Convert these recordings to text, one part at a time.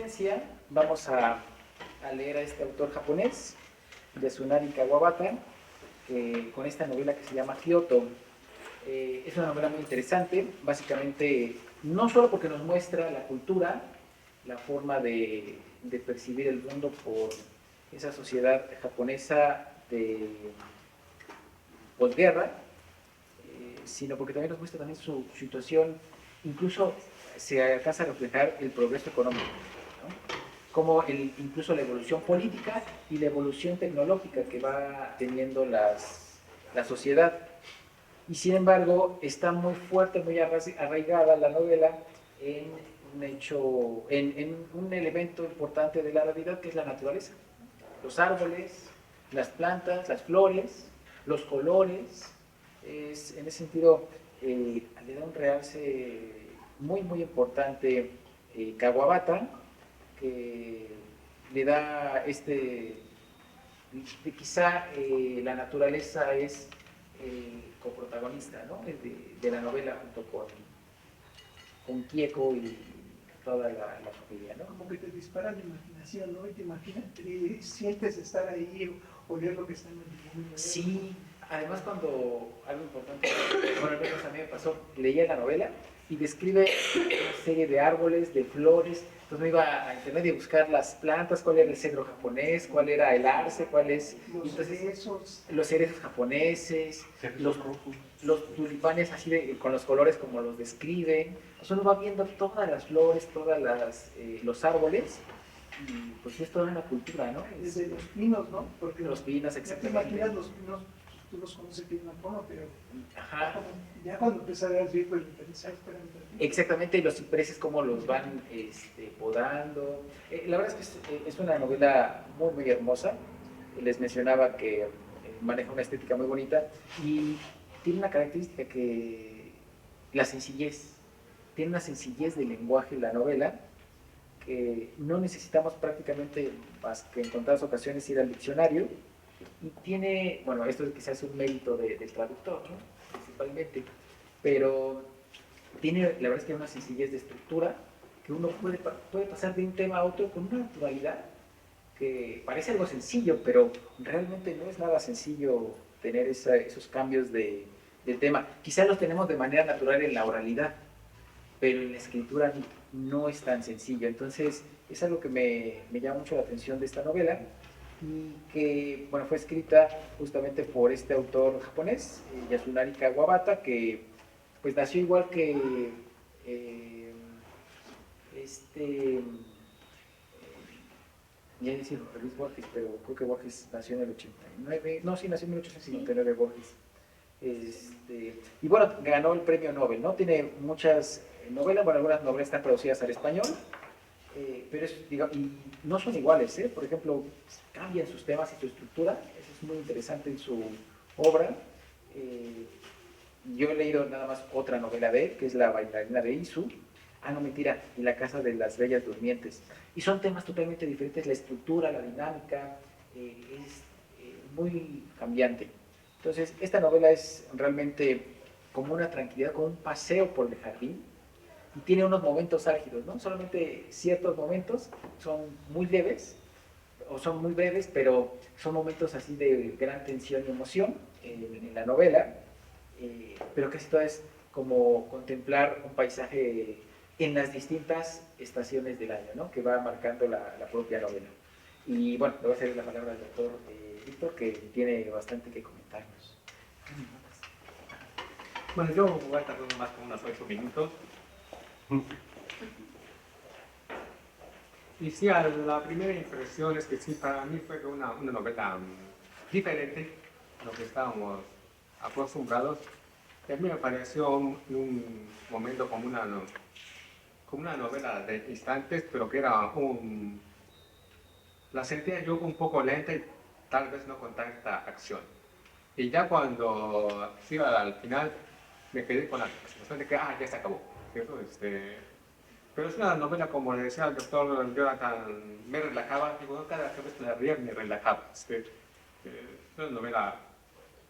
referencia, vamos a leer a este autor japonés, Yasunari Kawabata, con esta novela que se llama Kyoto. Es una novela muy interesante, básicamente, no solo porque nos muestra la cultura, la forma de percibir el mundo por esa sociedad japonesa de posguerra, sino porque también nos muestra también su situación, incluso se alcanza a reflejar el progreso económico, ¿no? Como incluso la evolución política y la evolución tecnológica que va teniendo la sociedad. Y sin embargo, está muy fuerte, muy arraigada la novela en un hecho, en un elemento importante de la realidad que es la naturaleza. Los árboles, las plantas, las flores, los colores. En ese sentido, le da un realce muy, muy importante Kawabata, que le da quizá la naturaleza es el coprotagonista, ¿no? de la novela junto con Kieko y toda la familia, ¿no? Como que te dispara la imaginación, ¿no? Y te imaginas, te sientes estar ahí o ver lo que está en el mundo. Sí, además cuando algo importante, bueno, al menos a mí me pasó, leía la novela y describe una serie de árboles, de flores. Entonces me iba a internet y buscar las plantas, cuál era el cedro japonés, cuál era el arce, cuál es... Los cerezos japoneses, los tulipanes así con los colores como los describen. O sea, uno va viendo todas las flores, los árboles, y pues es toda una cultura, ¿no? Desde los pinos, ¿no? Porque los pinos, exactamente. ¿Te imaginas los pinos? Tú los conoces aquí en Japón, pero ajá. Ya cuando empiezas a ver así, pues pensar, exactamente, y los cipreses cómo los van podando. La verdad es que es una novela muy, muy hermosa. Les mencionaba que maneja una estética muy bonita y tiene una característica que la sencillez. Tiene una sencillez de lenguaje la novela que no necesitamos prácticamente más que en contadas ocasiones ir al diccionario, y tiene, bueno, esto quizás es un mérito del traductor, ¿no? Principalmente, pero tiene, la verdad es que hay una sencillez de estructura que uno puede pasar de un tema a otro con una naturalidad que parece algo sencillo, pero realmente no es nada sencillo tener esos cambios de tema. Quizás los tenemos de manera natural en la oralidad, pero en la escritura no es tan sencillo. Entonces, es algo que me llama mucho la atención de esta novela y que, bueno, fue escrita justamente por este autor japonés, Yasunari Kawabata, que pues nació igual que ya decir Luis Borges, pero creo que Borges nació en el 89, no, sí, nació en 1859 Borges. Y bueno, ganó el premio Nobel, ¿no? Tiene muchas novelas, bueno, algunas novelas están traducidas al español, pero y no son iguales, ¿eh? Por ejemplo, cambian sus temas y su estructura, eso es muy interesante en su obra. Yo he leído nada más otra novela de él, que es La bailarina de Izu. Ah, no, mentira, y La casa de las bellas durmientes. Y son temas totalmente diferentes, la estructura, la dinámica, es muy cambiante. Entonces, esta novela es realmente como una tranquilidad, como un paseo por el jardín, y tiene unos momentos álgidos, ¿no? Solamente ciertos momentos son muy leves, o son muy breves, pero son momentos así de gran tensión y emoción en la novela, pero casi todo es como contemplar un paisaje en las distintas estaciones del año, ¿no? Que va marcando la propia novela. Y bueno, le voy a hacer la palabra al doctor Víctor, que tiene bastante que comentarnos. Bueno, yo voy a tardar más como unos 8 minutos. Y sí, la primera impresión es que sí, para mí fue una novela diferente a lo que estábamos acostumbrados. Y a mí me pareció en un momento como una novela de instantes, pero que era la sentía yo un poco lenta y tal vez no con tanta acción. Y ya cuando iba al final, me quedé con la sensación de que, ya se acabó, ¿cierto? Pero es una novela, como le decía el doctor Jonathan, me relajaba, digo, no, cada vez que la leía me relajaba. Es una novela,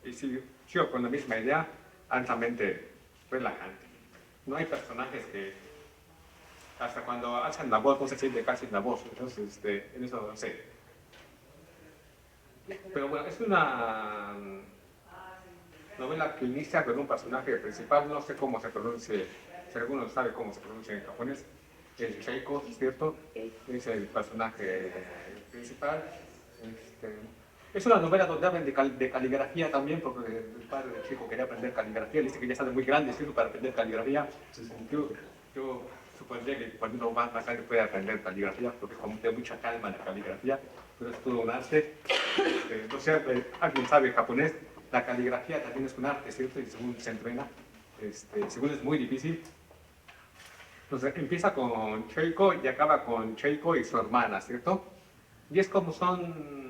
y sigo con la misma idea, altamente relajante. No hay personajes que hasta cuando alzan la voz no se siente casi la voz, entonces en eso no sé. Pero bueno, es una novela que inicia con un personaje principal, no sé cómo se pronuncia, si alguno sabe cómo se pronuncia en japonés, el Cheiko, ¿cierto? Es el personaje principal. Es una novela donde hablan de caligrafía también, porque el padre del chico quería aprender caligrafía, le dice que ya está muy grande, ¿cierto? Para aprender caligrafía. Yo supondría que cuando uno más grande puede aprender caligrafía, porque es como de mucha calma la caligrafía, pero es todo un arte. No sé, alguien sabe japonés, la caligrafía también es un arte, ¿cierto? Y según se entrena, según es muy difícil. Entonces empieza con Cheiko y acaba con Cheiko y su hermana, ¿cierto? Y es como son...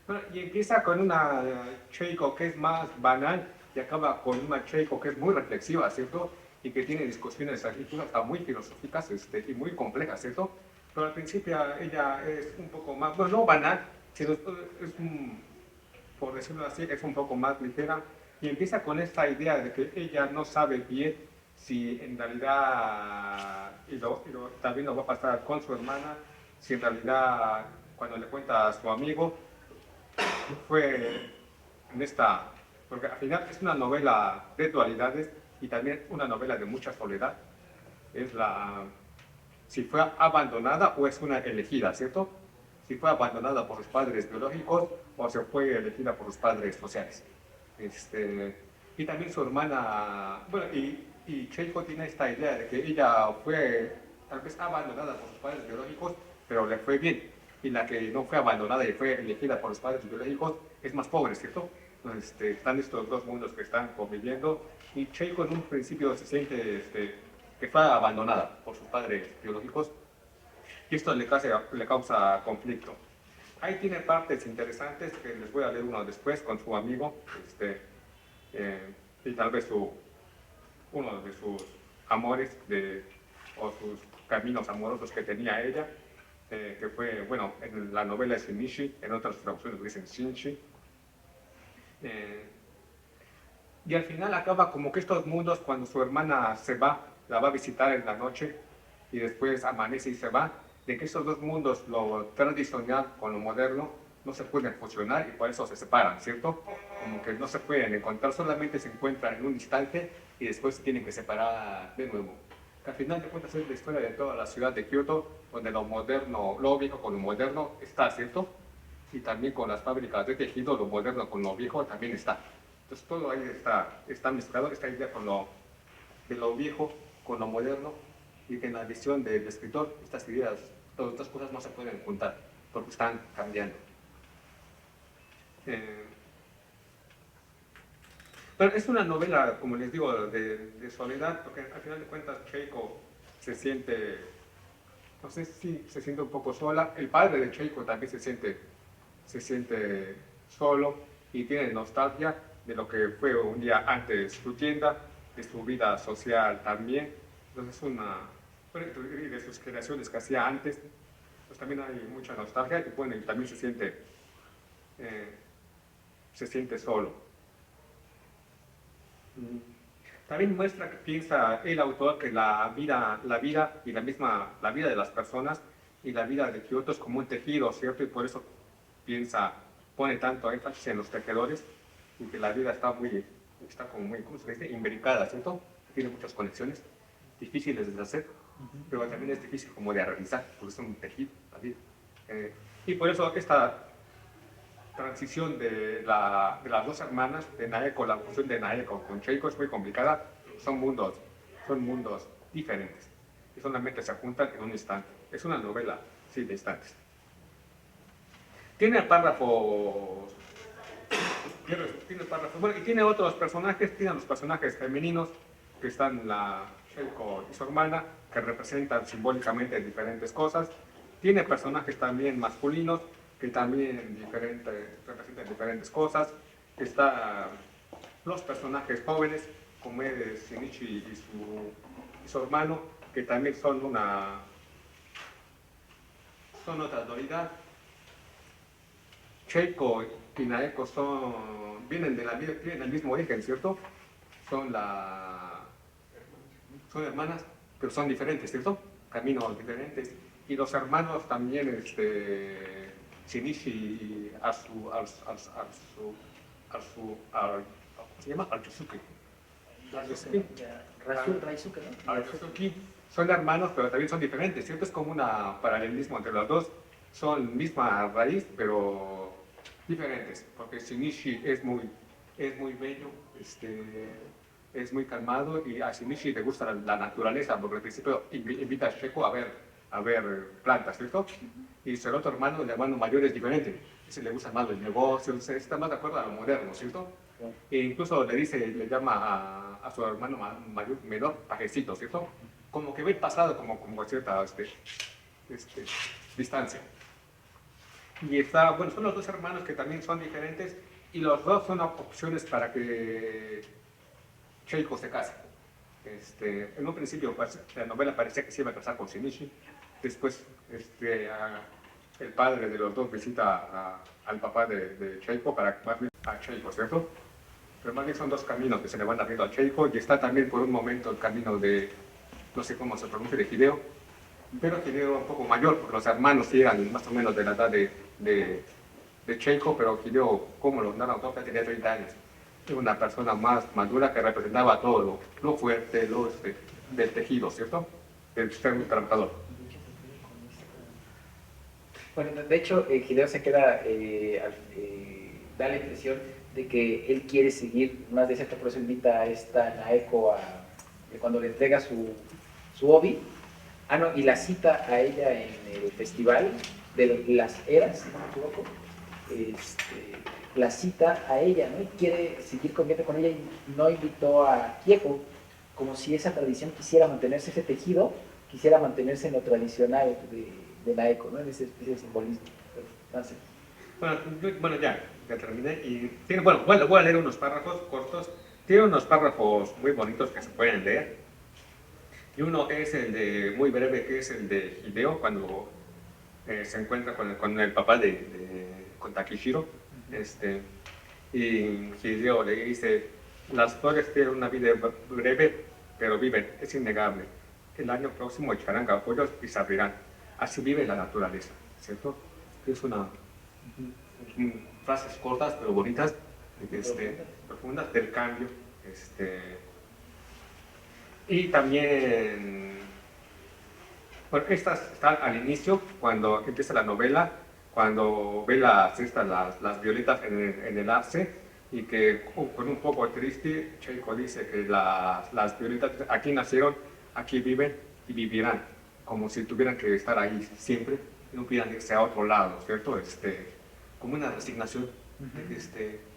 Bueno, y empieza con una Cheiko que es más banal y acaba con una Cheiko que es muy reflexiva, ¿cierto? Y que tiene discusiones hasta muy filosóficas y muy complejas, ¿cierto? Pero al principio ella es un poco más, bueno, no banal, sino por decirlo así, es un poco más ligera y empieza con esta idea de que ella no sabe bien si en realidad, también lo va a pasar con su hermana, si en realidad cuando le cuenta a su amigo, fue en esta, porque al final es una novela de dualidades y también una novela de mucha soledad, es si fue abandonada o es una elegida, ¿cierto? Si fue abandonada por sus padres biológicos o se fue elegida por los padres sociales. Y también su hermana, bueno, y Cheiko tiene esta idea de que ella fue tal vez abandonada por sus padres biológicos, pero le fue bien. Y la que no fue abandonada y fue elegida por los padres biológicos es más pobre, ¿cierto? Entonces, están estos dos mundos que están conviviendo y Cheiko en un principio se siente que fue abandonada por sus padres biológicos y esto le causa conflicto. Ahí tiene partes interesantes que les voy a leer uno después con su amigo y tal vez uno de sus amores o sus caminos amorosos que tenía ella, que fue, bueno, en la novela es Shinichi, en otras traducciones dicen Shinchi. Y al final acaba como que estos mundos, cuando su hermana se va, la va a visitar en la noche y después amanece y se va, de que esos dos mundos, lo tradicional con lo moderno, no se pueden fusionar y por eso se separan, ¿cierto? Como que no se pueden encontrar, solamente se encuentran en un instante y después se tienen que separar de nuevo. Al final de cuentas es la historia de toda la ciudad de Kioto, donde lo moderno, lo viejo con lo moderno está, ¿cierto? Y también con las fábricas de tejido, lo moderno con lo viejo también está. Entonces todo ahí está mezclado, esta idea de lo viejo con lo moderno, y que en la visión del escritor estas ideas, todas estas cosas no se pueden juntar, porque están cambiando. Pero es una novela, como les digo, de soledad, porque al final de cuentas Cheiko se siente, no sé si se siente un poco sola. El padre de Cheiko también se siente solo y tiene nostalgia de lo que fue un día antes su tienda, de su vida social también. Entonces y de sus creaciones que hacía antes, pues también hay mucha nostalgia y bueno, y también se siente solo. También muestra que piensa el autor que la vida y la vida de las personas y la vida de Kioto es como un tejido, ¿cierto? Y por eso pone tanto énfasis en los tejedores y que la vida está como muy, ¿cómo se dice? Imbricada, ¿cierto? Tiene muchas conexiones difíciles de hacer, pero también es difícil como de realizar, porque es un tejido, la vida. Y por eso esta transición de las dos hermanas, de Naeko, la fusión de Naeko con Cheiko es muy complicada, son mundos diferentes, y solamente se juntan en un instante. Es una novela, sí, de instantes. Tiene párrafos, bueno, y tiene otros personajes, tiene los personajes femeninos, que están Cheiko y su hermana, que representan simbólicamente diferentes cosas. Tiene personajes también masculinos, que también representan diferentes cosas. Están los personajes jóvenes, como es Shinichi y su hermano, que también son otra dualidad. Cheiko y Naeko tienen el mismo origen, ¿cierto? Son son hermanas, pero son diferentes, ¿cierto? Caminos diferentes. Y los hermanos también, Shinichi ¿cómo se llama? Atsuki. Raisuke, ¿no? Atsuki son hermanos, pero también son diferentes, ¿cierto? Es como un paralelismo entre los dos. Son misma raíz, pero diferentes, porque Shinichi es muy bello, es muy calmado, y a Shinichi le gusta la naturaleza, porque al principio invita a Sheko a ver plantas, ¿cierto? Y el otro hermano, el hermano mayor, es diferente. Ese le gusta más los negocios, está más de acuerdo a lo moderno, ¿cierto? E incluso le llama a su hermano menor pajecito, ¿cierto? Como que ve el pasado como a cierta distancia. Y bueno, son los dos hermanos que también son diferentes, y los dos son opciones para que Cheiko se case. En un principio, pues, la novela parecía que se iba a casar con Shinichi. Después, el padre de los dos visita al papá de Cheiko para más bien a Cheiko, ¿cierto? Pero más bien son dos caminos que se le van abriendo a Cheiko, y está también por un momento el camino de, no sé cómo se pronuncia, de Hideo, pero Hideo un poco mayor, porque los hermanos llegan más o menos de la edad de Cheiko, pero Hideo, como lo narra autor, tenía 30 años. Era una persona más madura que representaba todo lo fuerte, del tejido, ¿cierto? Del ser un trabajador. Bueno, de hecho, Hideo se queda, da la impresión de que él quiere seguir más de cerca, por eso invita a esta Naeko cuando le entrega su obi. No, y la cita a ella en el festival de las eras, si no me equivoco, la cita a ella, ¿no? Y quiere seguir conviviendo con ella, y no invitó a Kieko, como si esa tradición quisiera mantenerse, ese tejido quisiera mantenerse en lo tradicional de Naeko, ¿no? En ese especie de simbolismo. Bueno, ya terminé. Y voy a leer unos párrafos cortos. Tiene unos párrafos muy bonitos que se pueden leer. Y uno es muy breve, que es el de Hideo, cuando se encuentra con el papá con Takishiro. Y Hideo le dice: las flores tienen una vida breve, pero viven, es innegable. El año próximo echarán capullos y se abrirán. Así vive la naturaleza, ¿cierto? Es frases cortas pero bonitas, profundas del cambio. Y también, bueno, estas están al inicio, cuando empieza la novela, cuando ve las violetas en el arce, y que con un poco triste, Cheiko dice que las violetas aquí nacieron, aquí viven y vivirán, como si tuvieran que estar ahí siempre y no pudieran irse a otro lado, ¿cierto? Como una resignación,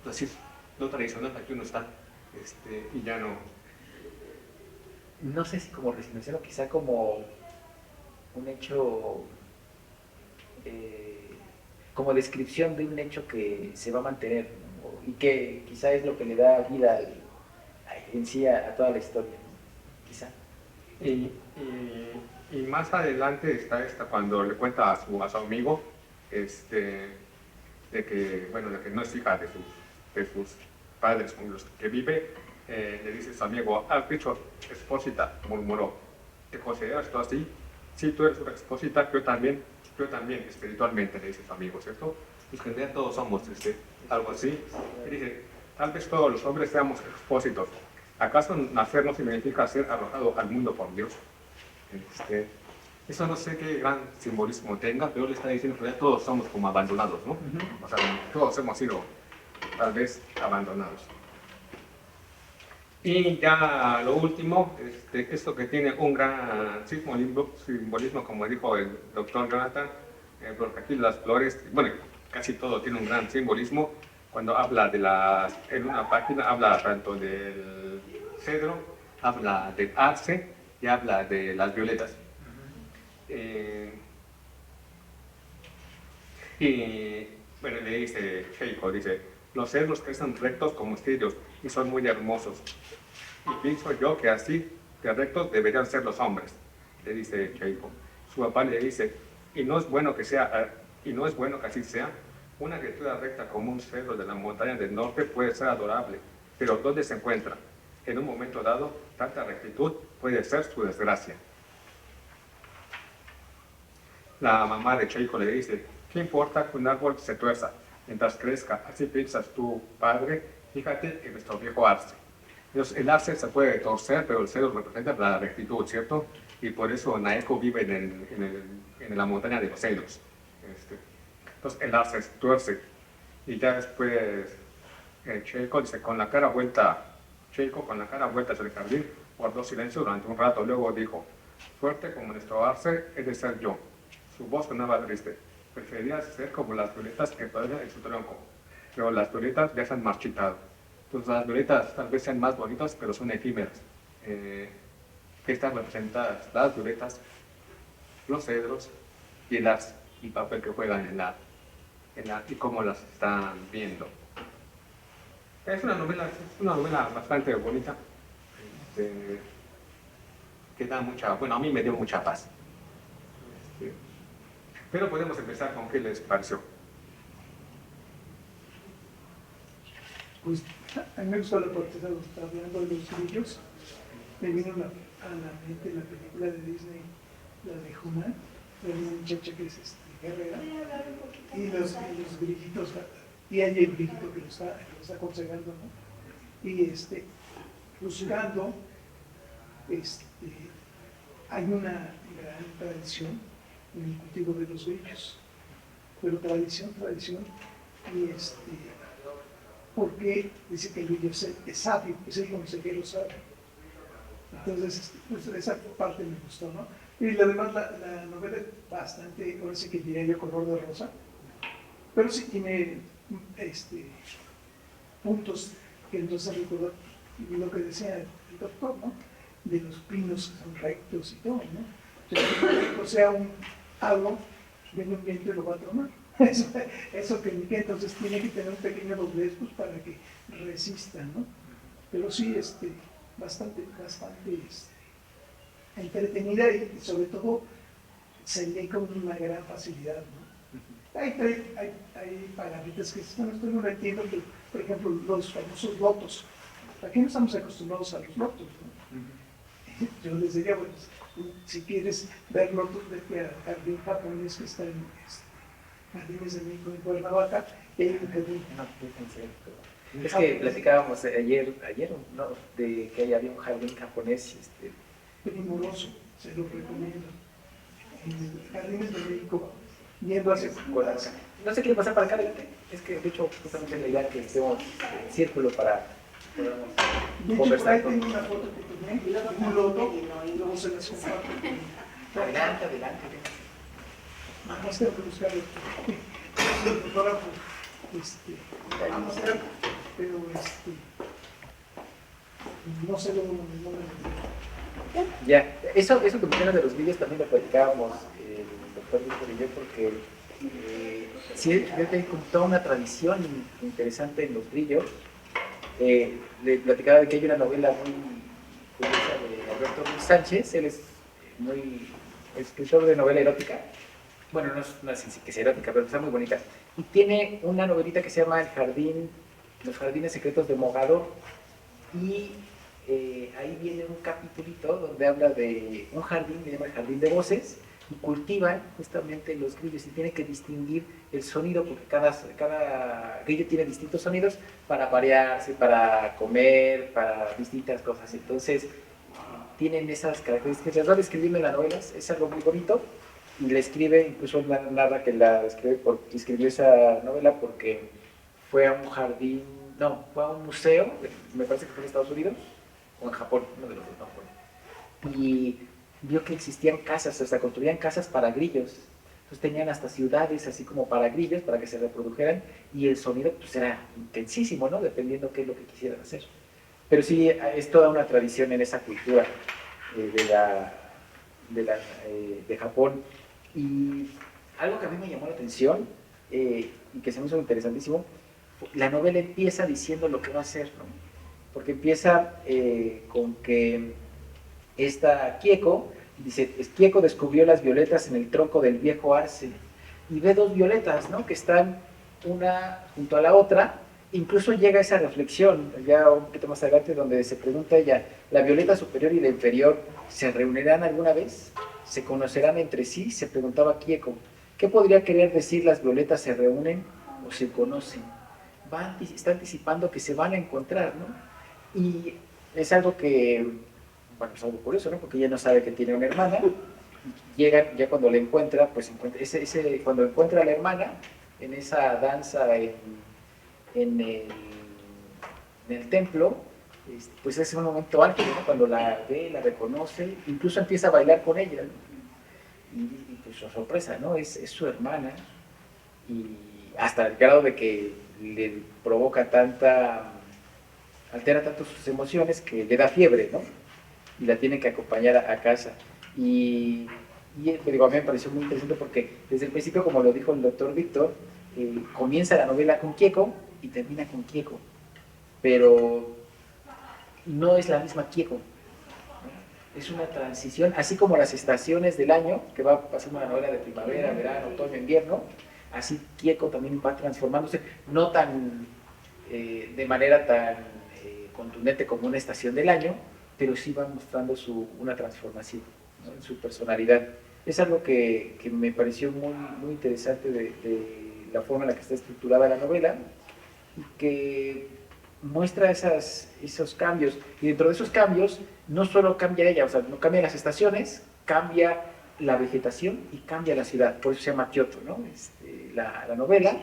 decir, lo tradicional, aquí uno está, y ya no. No sé si como resignación o quizá como un hecho, como descripción de un hecho que se va a mantener, ¿no? Y que quizá es lo que le da vida en sí a toda la historia, ¿no? Quizá. Y más adelante está cuando le cuenta a su amigo de que no es hija de sus padres con los que vive. Le dice a su amigo: has dicho expósita, murmuró, ¿te consideras tú así? Sí, tú eres una expósita, yo también espiritualmente, le dice su amigo, ¿cierto? Pues que en realidad todos somos algo así. Y dice: tal vez todos los hombres seamos expósitos. ¿Acaso nacer no significa ser arrojado al mundo por Dios? Eso no sé qué gran simbolismo tenga, pero le está diciendo que ya todos somos como abandonados, ¿no? O sea, todos hemos sido tal vez abandonados. Y ya lo último, esto que tiene un gran simbolismo, como dijo el doctor Jonathan, porque aquí las flores, bueno, casi todo tiene un gran simbolismo. Cuando habla en una página, habla tanto del cedro, habla del arce y habla de las violetas. Y bueno, le dice Cheiko, dice: los cedros crecen rectos como estillos y son muy hermosos. Y pienso yo que así de rectos deberían ser los hombres, le dice Cheiko. Su papá le dice: y no es bueno que así sea. Una criatura recta como un cedro de la montaña del norte puede ser adorable, pero ¿dónde se encuentra? en un momento dado, tanta rectitud puede ser su desgracia. La mamá de Cheiko le dice, ¿qué importa que un árbol se tuerza mientras crezca? Así piensas tú, padre, fíjate en nuestro viejo arce. Entonces, el arce se puede torcer, pero el cero representa la rectitud, ¿cierto? Y por eso Naeko vive en la montaña de los celos. Entonces, el arce se tuerce. Y ya después, Cheiko dice, con la cara vuelta hacia el jardín, guardó silencio durante un rato. Luego dijo, fuerte como nuestro arce he de ser yo. Su voz sonaba triste. Prefería ser como las violetas que todavía en su tronco. Pero las violetas ya se han marchitado. Entonces las violetas tal vez sean más bonitas, pero son efímeras. Que están representadas las violetas, los cedros y el arce, y papel que juegan y cómo las están viendo. Es una novela bastante bonita, que da mucha, bueno, a mí me dio mucha paz. Pero podemos empezar con qué les pareció. Pues a mí me gustó la parte de estar hablando de los grillos. Me vino a la mente la película de Disney, la de Human, de una muchacha que es guerrera, y los grillitos, y hay el grillito que lo está aconsejando, ¿no? Y buscando, hay una gran tradición en el cultivo de los grillos, pero tradición, y porque dice que el grillo es sabio, es el consejero sabio. Entonces, pues esa parte me gustó, ¿no? Y además la novela es bastante, ahora sí que diría yo color de rosa, pero sí tiene puntos que entonces recuerdo lo que decía el doctor, ¿no? De los pinos que son rectos y todo, ¿no? O sea, algo viene un viento y lo va a tomar. Eso que entonces tiene que tener un pequeño doblez pues, para que resista, ¿no? Pero sí, bastante entretenida y sobre todo se lee con una gran facilidad, ¿no? Hay palabritas que, bueno, esto no lo entiendo, que, por ejemplo, los famosos lotos. Aquí no estamos acostumbrados a los lotos, ¿no? Yo les diría, bueno, si quieres ver lotos, vete al jardín japonés que está en Jardines de México, en Cuernavaca, y hay un jardín. No, yo pensé, pero... Es que platicábamos ayer, ¿no? De que había un jardín japonés, primoroso, se lo recomiendo. En Jardines de México, yendo hacia Cuernavaca. No sé qué pasar para acá adelante. Es que, de hecho, justamente es la idea que estemos en círculo para podamos de hecho, por conversar. ahí tengo una foto que tomé, un loto, y luego se las comparto. Adelante. Nada más tengo que buscar el fotógrafo, pero no sé luego el nombre. Ya, eso que mencionas de los vídeos también lo platicábamos el doctor Víctor y yo, porque sí, creo que hay como toda una tradición interesante en los grillos. Le platicaba de que hay una novela muy curiosa de Alberto Ruiz Sánchez. Él es muy escritor de novela erótica. Bueno, no es que sea erótica, pero está muy bonita. Y tiene una novelita que se llama Los Jardines Secretos de Mogador. Y ahí viene un capitulito donde habla de un jardín, que se llama el Jardín de Voces, y cultivan justamente los grillos y tienen que distinguir el sonido, porque cada grillo tiene distintos sonidos para parearse, para comer, para distintas cosas. Entonces, tienen esas características. Les va describiendo en las novelas, es algo muy bonito, y le escribe, incluso narra que escribió esa novela porque fue a un jardín, no, fue a un museo, me parece que fue en Estados Unidos, o en Japón, uno de los dos, no fue. Y vio que existían casas, o sea, construían casas para grillos. Entonces tenían hasta ciudades así como para grillos, para que se reprodujeran, y el sonido pues era intensísimo, ¿no? Dependiendo qué es lo que quisieran hacer. Pero sí, es toda una tradición en esa cultura de Japón. Y algo que a mí me llamó la atención y que se me hizo interesantísimo, la novela empieza diciendo lo que va a hacer, ¿no? Porque empieza con que esta Kieko dice, Kieko descubrió las violetas en el tronco del viejo arce y ve dos violetas, ¿no? Que están una junto a la otra incluso llega esa reflexión, ya un poquito más adelante, donde se pregunta ella, ¿la violeta superior y la inferior se reunirán alguna vez? ¿Se conocerán entre sí? Se preguntaba Kieco. ¿Qué podría querer decir las violetas se reúnen o se conocen? Está anticipando que se van a encontrar, ¿no? Y es algo que, bueno, es algo curioso, ¿no? Porque ella no sabe que tiene una hermana. Llega, ya cuando la encuentra, pues cuando encuentra a la hermana, en esa danza en el, en el templo, pues es un momento álgido, ¿no? Cuando la ve, la reconoce, incluso empieza a bailar con ella, ¿no? Y pues su sorpresa, ¿no? Es su hermana, y hasta el grado de que le provoca altera tanto sus emociones que le da fiebre, ¿no? Y la tiene que acompañar a casa. Digo, a mí me pareció muy interesante porque desde el principio, como lo dijo el doctor Víctor, comienza la novela con Kieco y termina con Kieco, pero no es la misma Kieco, ¿no? Es una transición, así como las estaciones del año, que va pasando una novela de primavera, verano, otoño, invierno, así Kieco también va transformándose, no tan de manera tan contundente como una estación del año, pero sí va mostrando una transformación, ¿no? En su personalidad. Es algo que me pareció muy, muy interesante de la forma en la que está estructurada la novela, y que muestra esos cambios. Y dentro de esos cambios, no solo cambia ella, o sea, no cambia las estaciones, cambia la vegetación y cambia la ciudad. Por eso se llama Kioto, ¿no? La novela,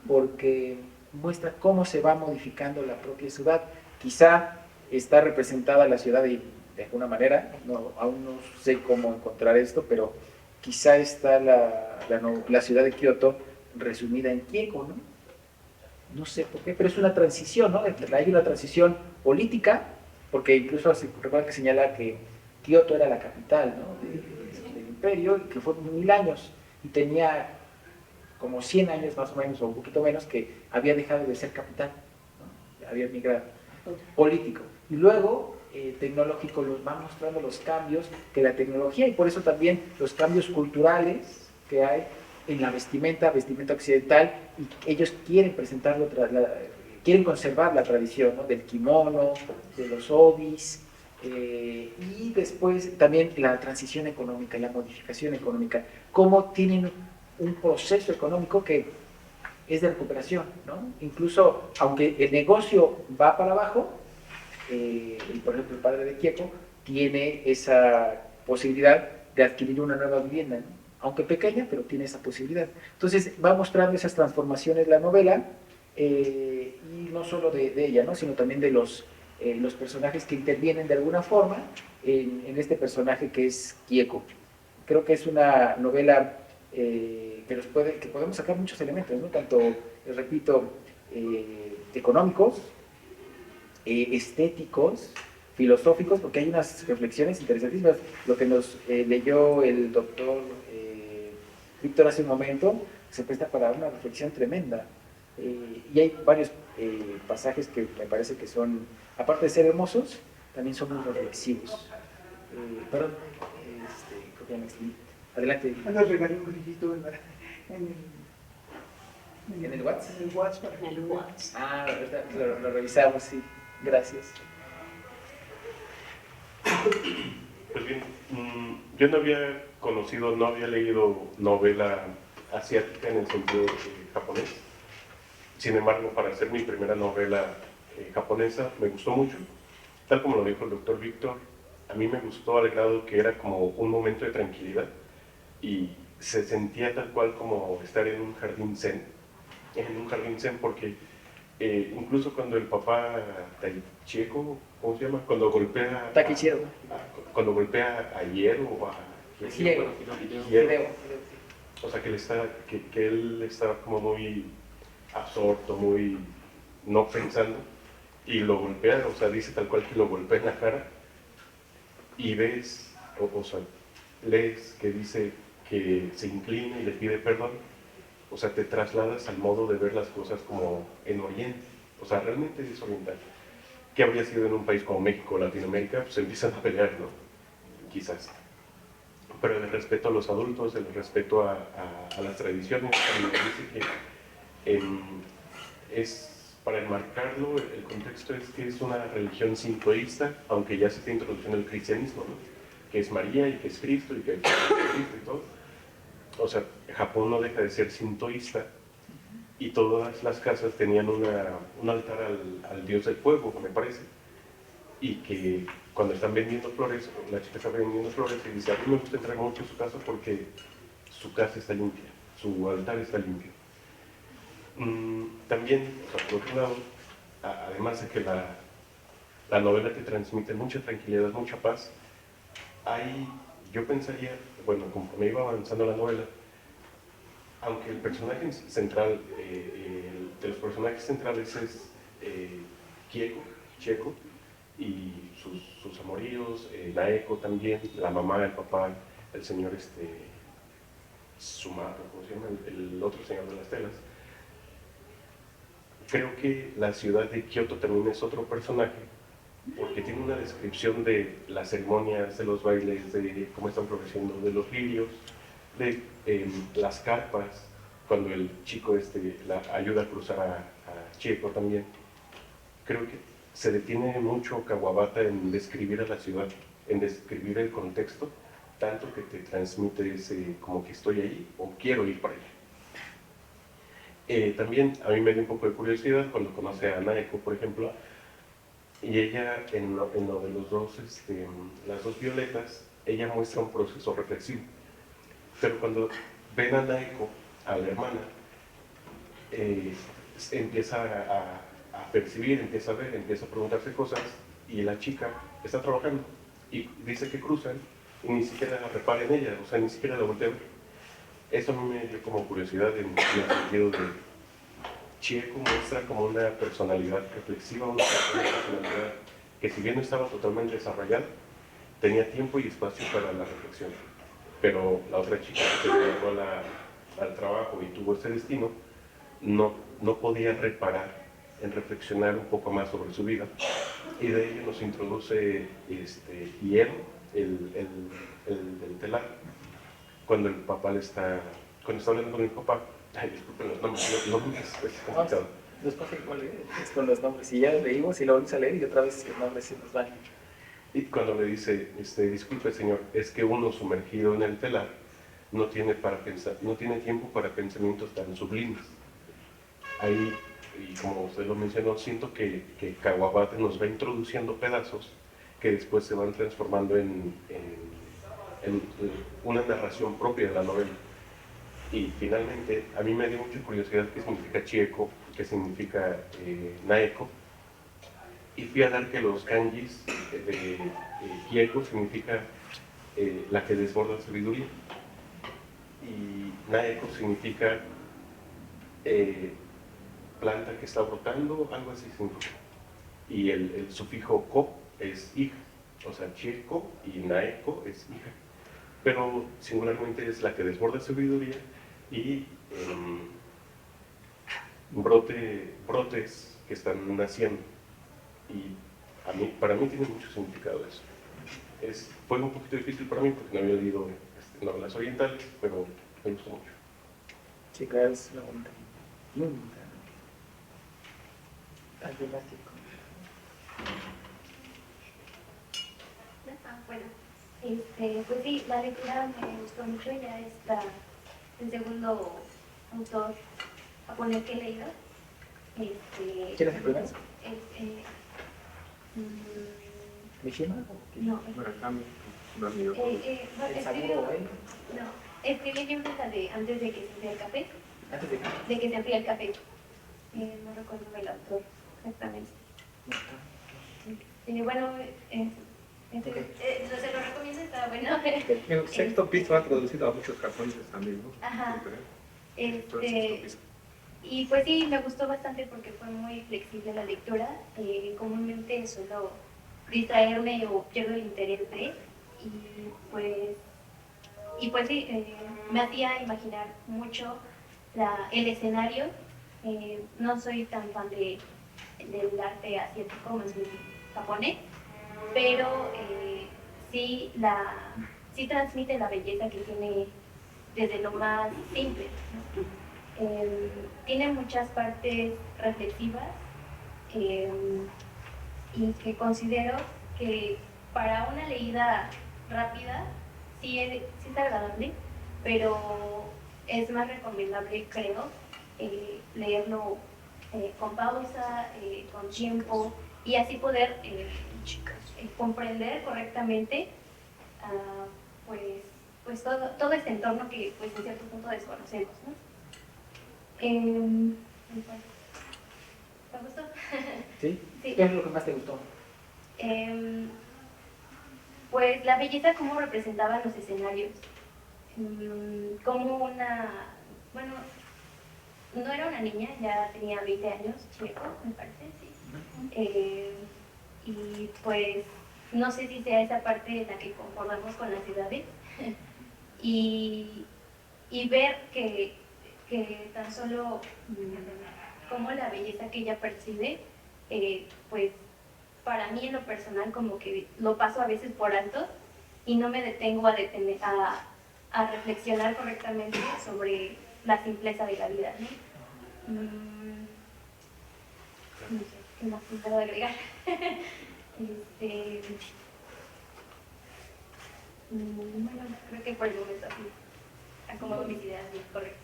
porque muestra cómo se va modificando la propia ciudad. Quizá está representada la ciudad de alguna manera, aún no sé cómo encontrar esto, pero quizá está la ciudad de Kioto resumida en Kieco, ¿no? No sé por qué, pero es una transición, ¿no? Hay una transición política, porque incluso recuerda que señala que Kioto era la capital, ¿no? del imperio, y que fue 1000 años, y tenía como 100 años más o menos, o un poquito menos, que había dejado de ser capital, ¿no? Había migrado. Político. Y luego, tecnológico, nos va mostrando los cambios que la tecnología, y por eso también los cambios culturales que hay en la vestimenta occidental, y ellos quieren presentarlo, quieren conservar la tradición, ¿no? Del kimono, de los odis, y después también la transición económica, la modificación económica, cómo tienen un proceso económico que es de recuperación, ¿no? Incluso, aunque el negocio va para abajo, y por ejemplo el padre de Kieco tiene esa posibilidad de adquirir una nueva vivienda, ¿no? Aunque pequeña, pero tiene esa posibilidad. Entonces va mostrando esas transformaciones la novela, y no solo de ella, ¿no? Sino también de los personajes que intervienen de alguna forma en este personaje que es Kieco. Creo que es una novela que podemos sacar muchos elementos, ¿no? Tanto, repito, económicos, estéticos, filosóficos, porque hay unas reflexiones interesantísimas. Lo que nos leyó el doctor Víctor hace un momento se presta para una reflexión tremenda. Y hay varios pasajes que me parece que son, aparte de ser hermosos, también son muy reflexivos. Perdón, creo que ya me expliqué. Adelante. Nos regalé un grillito en el WhatsApp. En el WhatsApp para que En el lo vean. WhatsApp. Ah, lo revisamos, sí. Gracias. Pues bien, yo no había leído novela asiática en el sentido japonés. Sin embargo, para hacer mi primera novela japonesa, me gustó mucho. Tal como lo dijo el doctor Víctor, a mí me gustó al grado que era como un momento de tranquilidad y se sentía tal cual como estar en un jardín zen. Porque incluso cuando el papá Taichiko, ¿cómo se llama? Cuando golpea Takichiro. cuando golpea a Hierro o a Hideo. Hierro, o sea que él está como muy absorto, muy no pensando, y lo golpea, o sea, dice tal cual que lo golpea en la cara, y ves, o sea, lees que dice que se inclina y le pide perdón. O sea, te trasladas al modo de ver las cosas como en Oriente. O sea, realmente es oriental. ¿Qué habría sido en un país como México o Latinoamérica? Pues empiezan a pelear, ¿no? Quizás. Pero el respeto a los adultos, el respeto a las tradiciones, me parece que es para enmarcarlo, el contexto es que es una religión sintoísta, aunque ya se está introduciendo el cristianismo, ¿no? Que es María y que es Cristo y que es Cristo y todo. O sea, Japón no deja de ser sintoísta y todas las casas tenían un altar al dios del fuego, me parece. Y que cuando están vendiendo flores, la chica está vendiendo flores y dice, a mí me gusta entrar mucho a su casa porque su casa está limpia, su altar está limpio. También, o sea, por otro lado, además de que la novela te transmite mucha tranquilidad, mucha paz, yo pensaría, bueno, conforme iba avanzando la novela, aunque el personaje central, de los personajes centrales es Chieko, y sus amoríos, Naeko también, la mamá, el papá, el señor Sumato, ¿cómo se llama? El otro señor de las telas. Creo que la ciudad de Kioto también es otro personaje, porque tiene una descripción de las ceremonias, de los bailes, de cómo están floreciendo, de los lirios, de las carpas, cuando el chico la ayuda a cruzar a Chieko también. Creo que se detiene mucho Kawabata en describir a la ciudad, en describir el contexto, tanto que te transmite ese como que estoy ahí o quiero ir para allá. También a mí me dio un poco de curiosidad cuando conoce a Naeko, por ejemplo, y ella en lo de los dos, las dos violetas, ella muestra un proceso reflexivo. Pero cuando ven a Naeko, a la hermana, empieza a percibir, empieza a ver, empieza a preguntarse cosas, y la chica está trabajando y dice que cruzan y ni siquiera repara en ella, o sea, ni siquiera la voltea a ver. Eso a mí me dio como curiosidad en el sentido de Chieko muestra como una personalidad reflexiva, una personalidad que si bien no estaba totalmente desarrollada, tenía tiempo y espacio para la reflexión. Pero la otra chica que se dedicó al trabajo y tuvo ese destino, no podía reparar en reflexionar un poco más sobre su vida. Y de ello nos introduce Hierro, el del telar, cuando el papá cuando está hablando con el papá, disculpen los nombres, es complicado. Nos pasa igual es con los nombres, y ya leímos y lo vamos a leer y otra vez los nombres se nos van. Y cuando le dice, disculpe señor, es que uno sumergido en el telar no tiene tiempo para pensamientos tan sublimes. Ahí, y como usted lo mencionó, siento que Kawabata nos va introduciendo pedazos que después se van transformando en una narración propia de la novela. Y finalmente, a mí me dio mucha curiosidad qué significa Chieko, qué significa Naeko, y fui a dar que los kanjis de Chieko significa la que desborda sabiduría, y Naeko significa planta que está brotando, algo así significa. Y el sufijo ko es hija, o sea, Chieko y Naeko es hija, pero singularmente es la que desborda sabiduría y brotes que están naciendo. Y para mí tiene mucho significado eso. Fue un poquito difícil para mí porque no había leído novelas orientales, pero me gustó mucho. Sí, claro, es una bonita. Muy bonita. Algo básico. Bueno, pues sí, la lectura me gustó mucho, ya está el segundo autor japonés que he leído. ¿Quién es el primero? ¿Mishima? No, Murakami, no es mío. escribió, no, escribí el libro antes de que se enfríe el café. Antes de De que se enfríe el café. No recuerdo el autor exactamente. Bueno, se lo recomiendo, está bueno. El sexto piso ha traducido a muchos japoneses también, ¿no? Ajá. Entonces, Y pues sí, me gustó bastante porque fue muy flexible la lectura. Comúnmente suelo distraerme o pierdo el interés de, y pues sí, me hacía imaginar mucho el escenario. No soy tan fan del arte asiático, más bien japonés, pero sí transmite la belleza que tiene desde lo más simple, ¿no? Tiene muchas partes reflexivas eh, y que considero que para una leída rápida sí es agradable, pero es más recomendable, creo, leerlo con pausa, con tiempo, y así poder comprender correctamente ah, pues, pues todo este entorno que pues, en cierto punto desconocemos, ¿no? ¿Te gustó? ¿Sí? Sí. ¿Qué es lo que más te gustó? Pues la belleza, cómo representaban los escenarios, como bueno, no era una niña, ya tenía 20 años, Chieco, me parece, sí. Y pues no sé si sea esa parte en la que concordamos con las edades y ver que tan solo como la belleza que ella percibe, pues para mí en lo personal como que lo paso a veces por alto y no me detengo a reflexionar correctamente sobre la simpleza de la vida, ¿no? No sé, ¿qué más puedo agregar? Bueno, creo que por el momento así acomodo mis ideas bien correctas.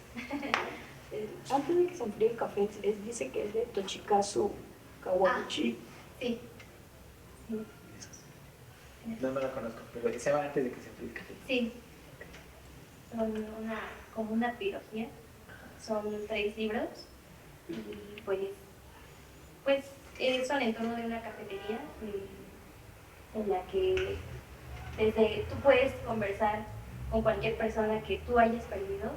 Antes de que se enfríe el café, dice que es de Tochikazu Kawaguchi. Sí. Sí. No la conozco, pero se llama Antes de que se enfríe el café. Sí. Son como una trilogía. Son 3 libros. Y pues son en torno de una cafetería en la que tú puedes conversar con cualquier persona que tú hayas perdido.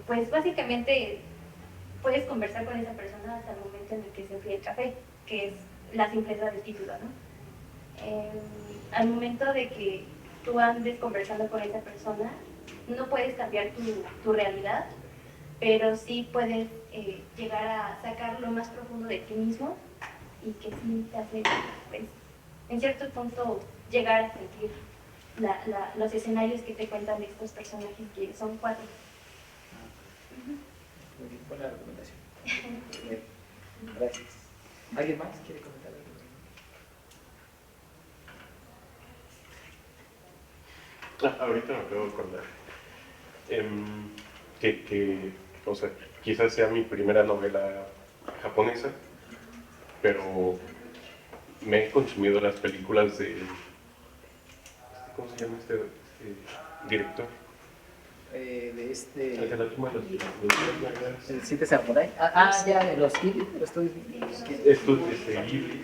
Pues básicamente puedes conversar con esa persona hasta el momento en el que se enfríe el café, que es la simpleza del título, ¿no? Al momento de que tú andes conversando con esa persona, no puedes cambiar tu realidad, pero sí puedes llegar a sacar lo más profundo de ti mismo y que sí te hace, pues, en cierto punto, llegar a sentir los escenarios que te cuentan estos personajes, que son 4. Muy bien, buena recomendación. Bien, gracias. ¿Alguien más quiere comentar algo? Ahorita me acabo de acordar o sea, quizás sea mi primera novela japonesa, pero me he consumido las películas de ¿cómo se llama este director? De El de la tumba de los ¿El 7 Samurai? Ya, de los Ghibli, lo estoy viendo. Ghibli.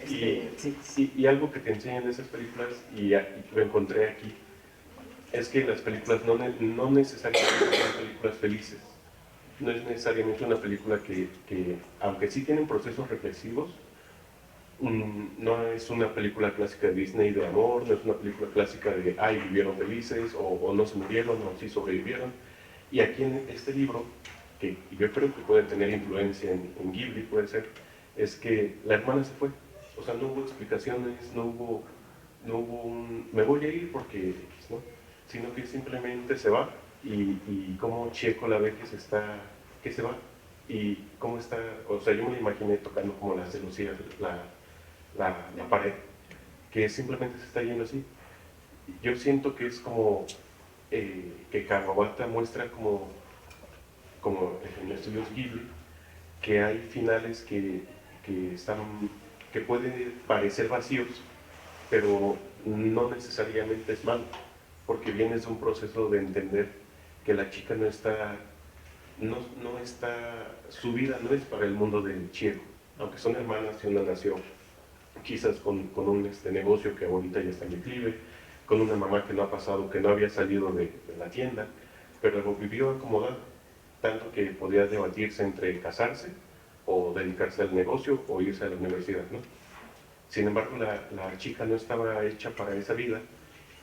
Sí. Y algo que te enseñan esas películas, y lo encontré aquí, es que las películas no necesariamente son películas felices. No es necesariamente una película que aunque sí tienen procesos reflexivos, no es una película clásica de Disney de amor, no es una película clásica de ay, vivieron felices, o no se murieron, o sí sobrevivieron. Y aquí en este libro, que yo creo que puede tener influencia en Ghibli, puede ser, es que la hermana se fue. O sea, no hubo explicaciones, no hubo un me voy a ir porque X, ¿no? Sino que simplemente se va, y cómo Chieko la ve que se va, y cómo está, o sea, yo me la imaginé tocando como las celosías, la pared, que simplemente se está yendo así. Yo siento que es como que Kawabata muestra como en los estudios Ghibli, que hay finales que pueden parecer vacíos, pero no necesariamente es malo, porque vienes de un proceso de entender que la chica no está, su vida no es para el mundo del Chieko, aunque son hermanas y una nació quizás con un negocio que ahorita ya está en declive, con una mamá que no ha pasado, que no había salido de la tienda, pero vivió acomodada, tanto que podía debatirse entre casarse o dedicarse al negocio o irse a la universidad, ¿no? Sin embargo, la chica no estaba hecha para esa vida,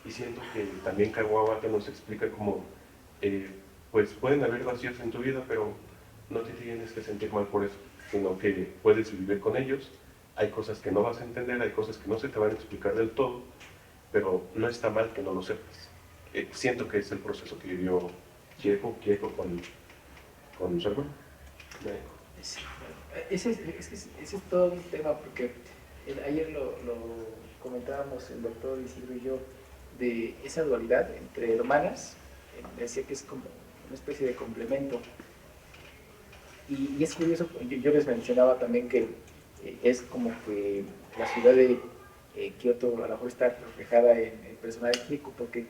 y siento que también Kawabata nos explica cómo pues pueden haber vacíos en tu vida, pero no te tienes que sentir mal por eso, sino que puedes vivir con ellos. Hay cosas que no vas a entender, hay cosas que no se te van a explicar del todo, pero no está mal que no lo sepas. Siento que es el proceso que vivió Chieko con su hermano. Sí, ese es todo un tema, porque ayer lo comentábamos el doctor Isidro y yo, de esa dualidad entre hermanas. Decía que es como una especie de complemento. Y es curioso, yo les mencionaba también que es como que la ciudad de Kioto a lo mejor está reflejada en el personaje de Kiko, porque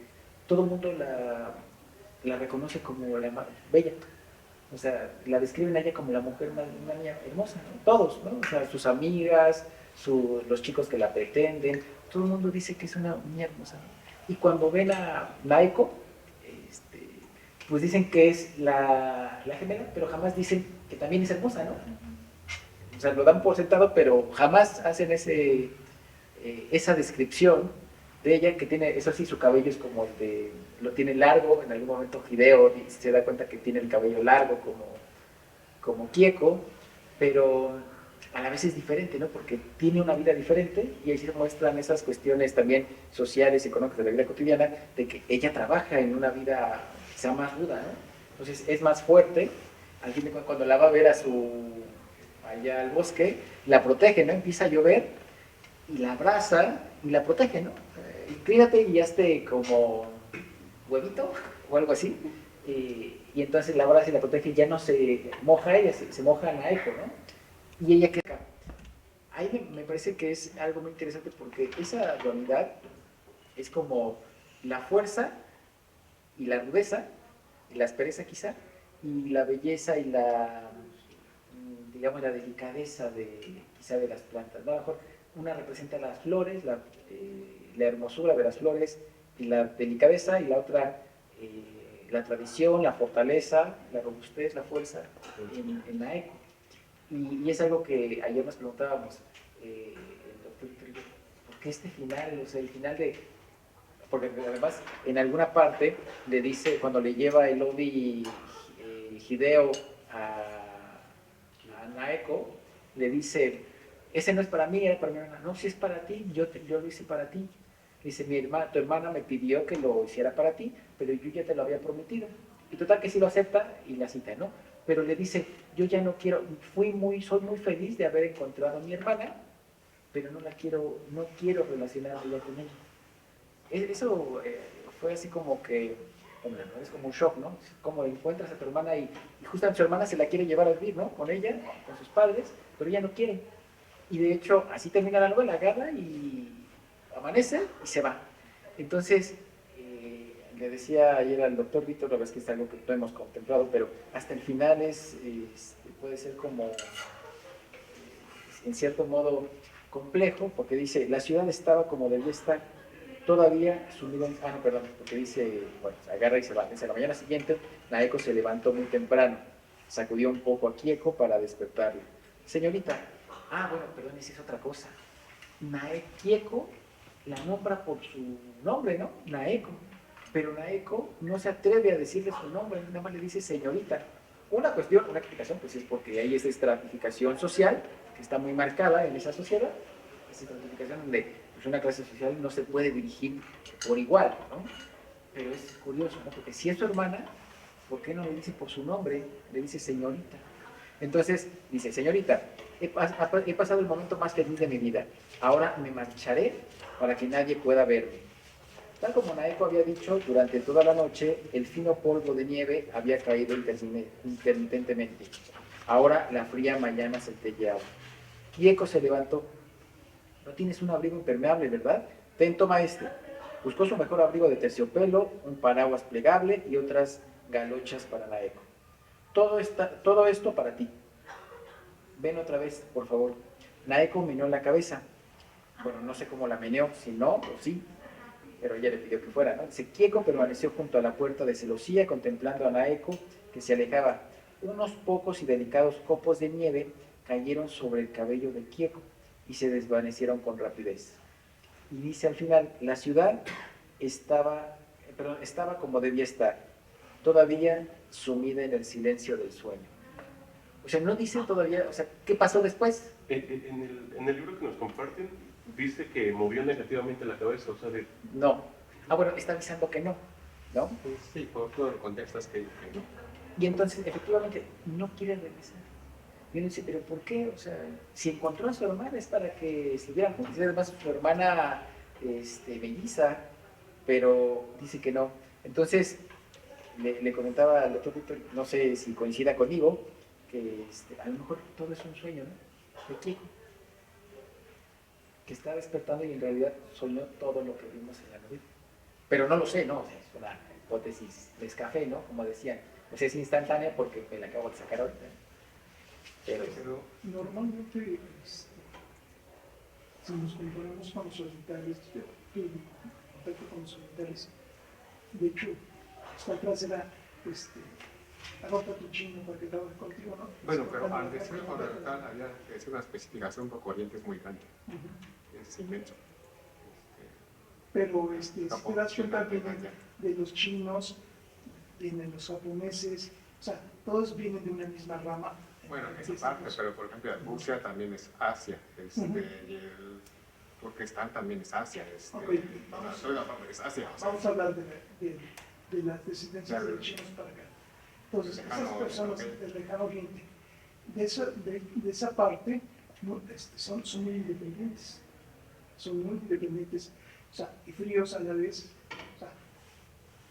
todo el mundo la reconoce como la más bella. O sea, la describen a ella como la mujer, una niña hermosa, ¿no? Todos, ¿no? O sea, sus amigas, los chicos que la pretenden, todo el mundo dice que es una niña hermosa, ¿no? Y cuando ven a Naeko, pues dicen que es la gemela, pero jamás dicen que también es hermosa, ¿no? O sea, lo dan por sentado, pero jamás hacen esa descripción de ella, que tiene, eso sí, su cabello es como lo tiene largo. En algún momento Hideo se da cuenta que tiene el cabello largo como Kieko, pero a la vez es diferente, ¿no? Porque tiene una vida diferente, y ahí se muestran esas cuestiones también sociales y económicas de la vida cotidiana, de que ella trabaja en una vida quizá más ruda, ¿no? Entonces es más fuerte. Al fin de cuentas, cuando la va a ver allá al bosque, la protege, ¿no? Empieza a llover y la abraza y la protege, ¿no? Inclínate y hazte como huevito o algo así. Y entonces la abraza y la protege, y ya no se moja ella, se moja Naeko, ¿no? Y ella queda. Ahí me parece que es algo muy interesante, porque esa dualidad es como la fuerza y la rudeza, y la aspereza quizá, y la belleza y digamos, la delicadeza quizá de las plantas, ¿no? A lo mejor una representa las flores, la hermosura de las flores y la delicadeza, y la otra la tradición, la fortaleza, la robustez, la fuerza en Naeko. Y es algo que ayer nos preguntábamos, el doctor Víctor y yo, ¿por qué este final? O sea, el final porque además en alguna parte le dice, cuando le lleva el Obi Hideo a Naeko, le dice, ese no es para mí, era para mi hermana. No, si es para ti, yo lo hice para ti. Dice, tu hermana me pidió que lo hiciera para ti, pero yo ya te lo había prometido. Y total que sí lo acepta y la cita, ¿no? Pero le dice, yo ya no quiero, soy muy feliz de haber encontrado a mi hermana, pero no quiero relacionarme ya con ella. Eso fue así como que, hombre, ¿no? Es como un shock, ¿no? Como encuentras a tu hermana y justamente su hermana se la quiere llevar a vivir, ¿no? Con ella, con sus padres, pero ella no quiere. Y de hecho, así termina la novela, agarra y amanece y se va. Entonces, le decía ayer al doctor Víctor, la verdad es que es algo que no hemos contemplado, pero hasta el final puede ser como, en cierto modo, complejo, porque dice, la ciudad estaba como debía estar, todavía sumida en... no, perdón, porque dice, bueno, agarra y se va. Dice, la mañana siguiente, Naeko se levantó muy temprano, sacudió un poco a Kieko para despertarle. Señorita, bueno, perdón, esa es otra cosa. Kieko la nombra por su nombre, ¿no? Naeko. Pero Naeko no se atreve a decirle su nombre, nada más le dice señorita. Una explicación, pues es porque hay esa estratificación social que está muy marcada en esa sociedad, esa estratificación donde pues, una clase social no se puede dirigir por igual, ¿no? Pero es curioso, ¿no? Porque si es su hermana, ¿por qué no le dice por su nombre? Le dice señorita. Entonces dice, señorita, he pasado el momento más feliz de mi vida. Ahora me marcharé para que nadie pueda verme. Tal como Naeko había dicho, durante toda la noche el fino polvo de nieve había caído intermitentemente. Ahora la fría mañana centelleaba. Kieko se levantó. No tienes un abrigo impermeable, ¿verdad? Toma este. Buscó su mejor abrigo de terciopelo, un paraguas plegable y otras galochas para Naeko. Todo esto para ti. Ven otra vez, por favor. Naeko meneó la cabeza. Bueno, no sé cómo la meneó, si no, o sí, pero ella le pidió que fuera, ¿no? Dice, Kieko permaneció junto a la puerta de celosía contemplando a Naeko, que se alejaba. Unos pocos y delicados copos de nieve cayeron sobre el cabello de Kieko y se desvanecieron con rapidez. Y dice al final, la ciudad estaba como debía estar, todavía sumida en el silencio del sueño. O sea, no dice todavía, o sea, ¿qué pasó después? En el libro que nos comparten, dice que movió negativamente la cabeza, o sea, No. Bueno, está avisando que no, ¿no? Sí, por todo el contexto es que no. Y entonces, efectivamente, no quiere regresar. Y uno dice, ¿pero por qué? O sea, si encontró a su hermana es para que estuvieran juntos. Y además su hermana melliza, pero dice que no. Entonces, le comentaba al doctor Víctor, no sé si coincida conmigo, que a lo mejor todo es un sueño, ¿no? De Kiko, que está despertando y en realidad soñó todo lo que vimos en la novela. Pero no lo sé, ¿no? O sea, es una hipótesis de café, ¿no? Como decían. O sea, es instantánea porque me la acabo de sacar ahorita. Pero Normalmente, si nos comparamos con los orientales, yo contacto con los orientales, de hecho, esta frase era, agota tu chino para que trabaje contigo, ¿no? Bueno, pero al decir oriental había que decir una especificación porque Oriente es muy grande, es inmenso. Pero si Japón, te das cuenta, China, vienen Tailandia. de los chinos, vienen los japoneses, o sea, todos vienen de una misma rama. Bueno, esa parte, pero por ejemplo, Rusia también es Asia, Ujú. y el Turquestán también es Asia, Ok, toda la parte es Asia. O sea, vamos a hablar de las descendencias de Claro. los chinos para acá. Entonces, Lejano esas personas Oriente. del lejano oriente, de esa parte, ¿no? Son muy independientes. Son muy independientes, o sea, y fríos a la vez. O sea,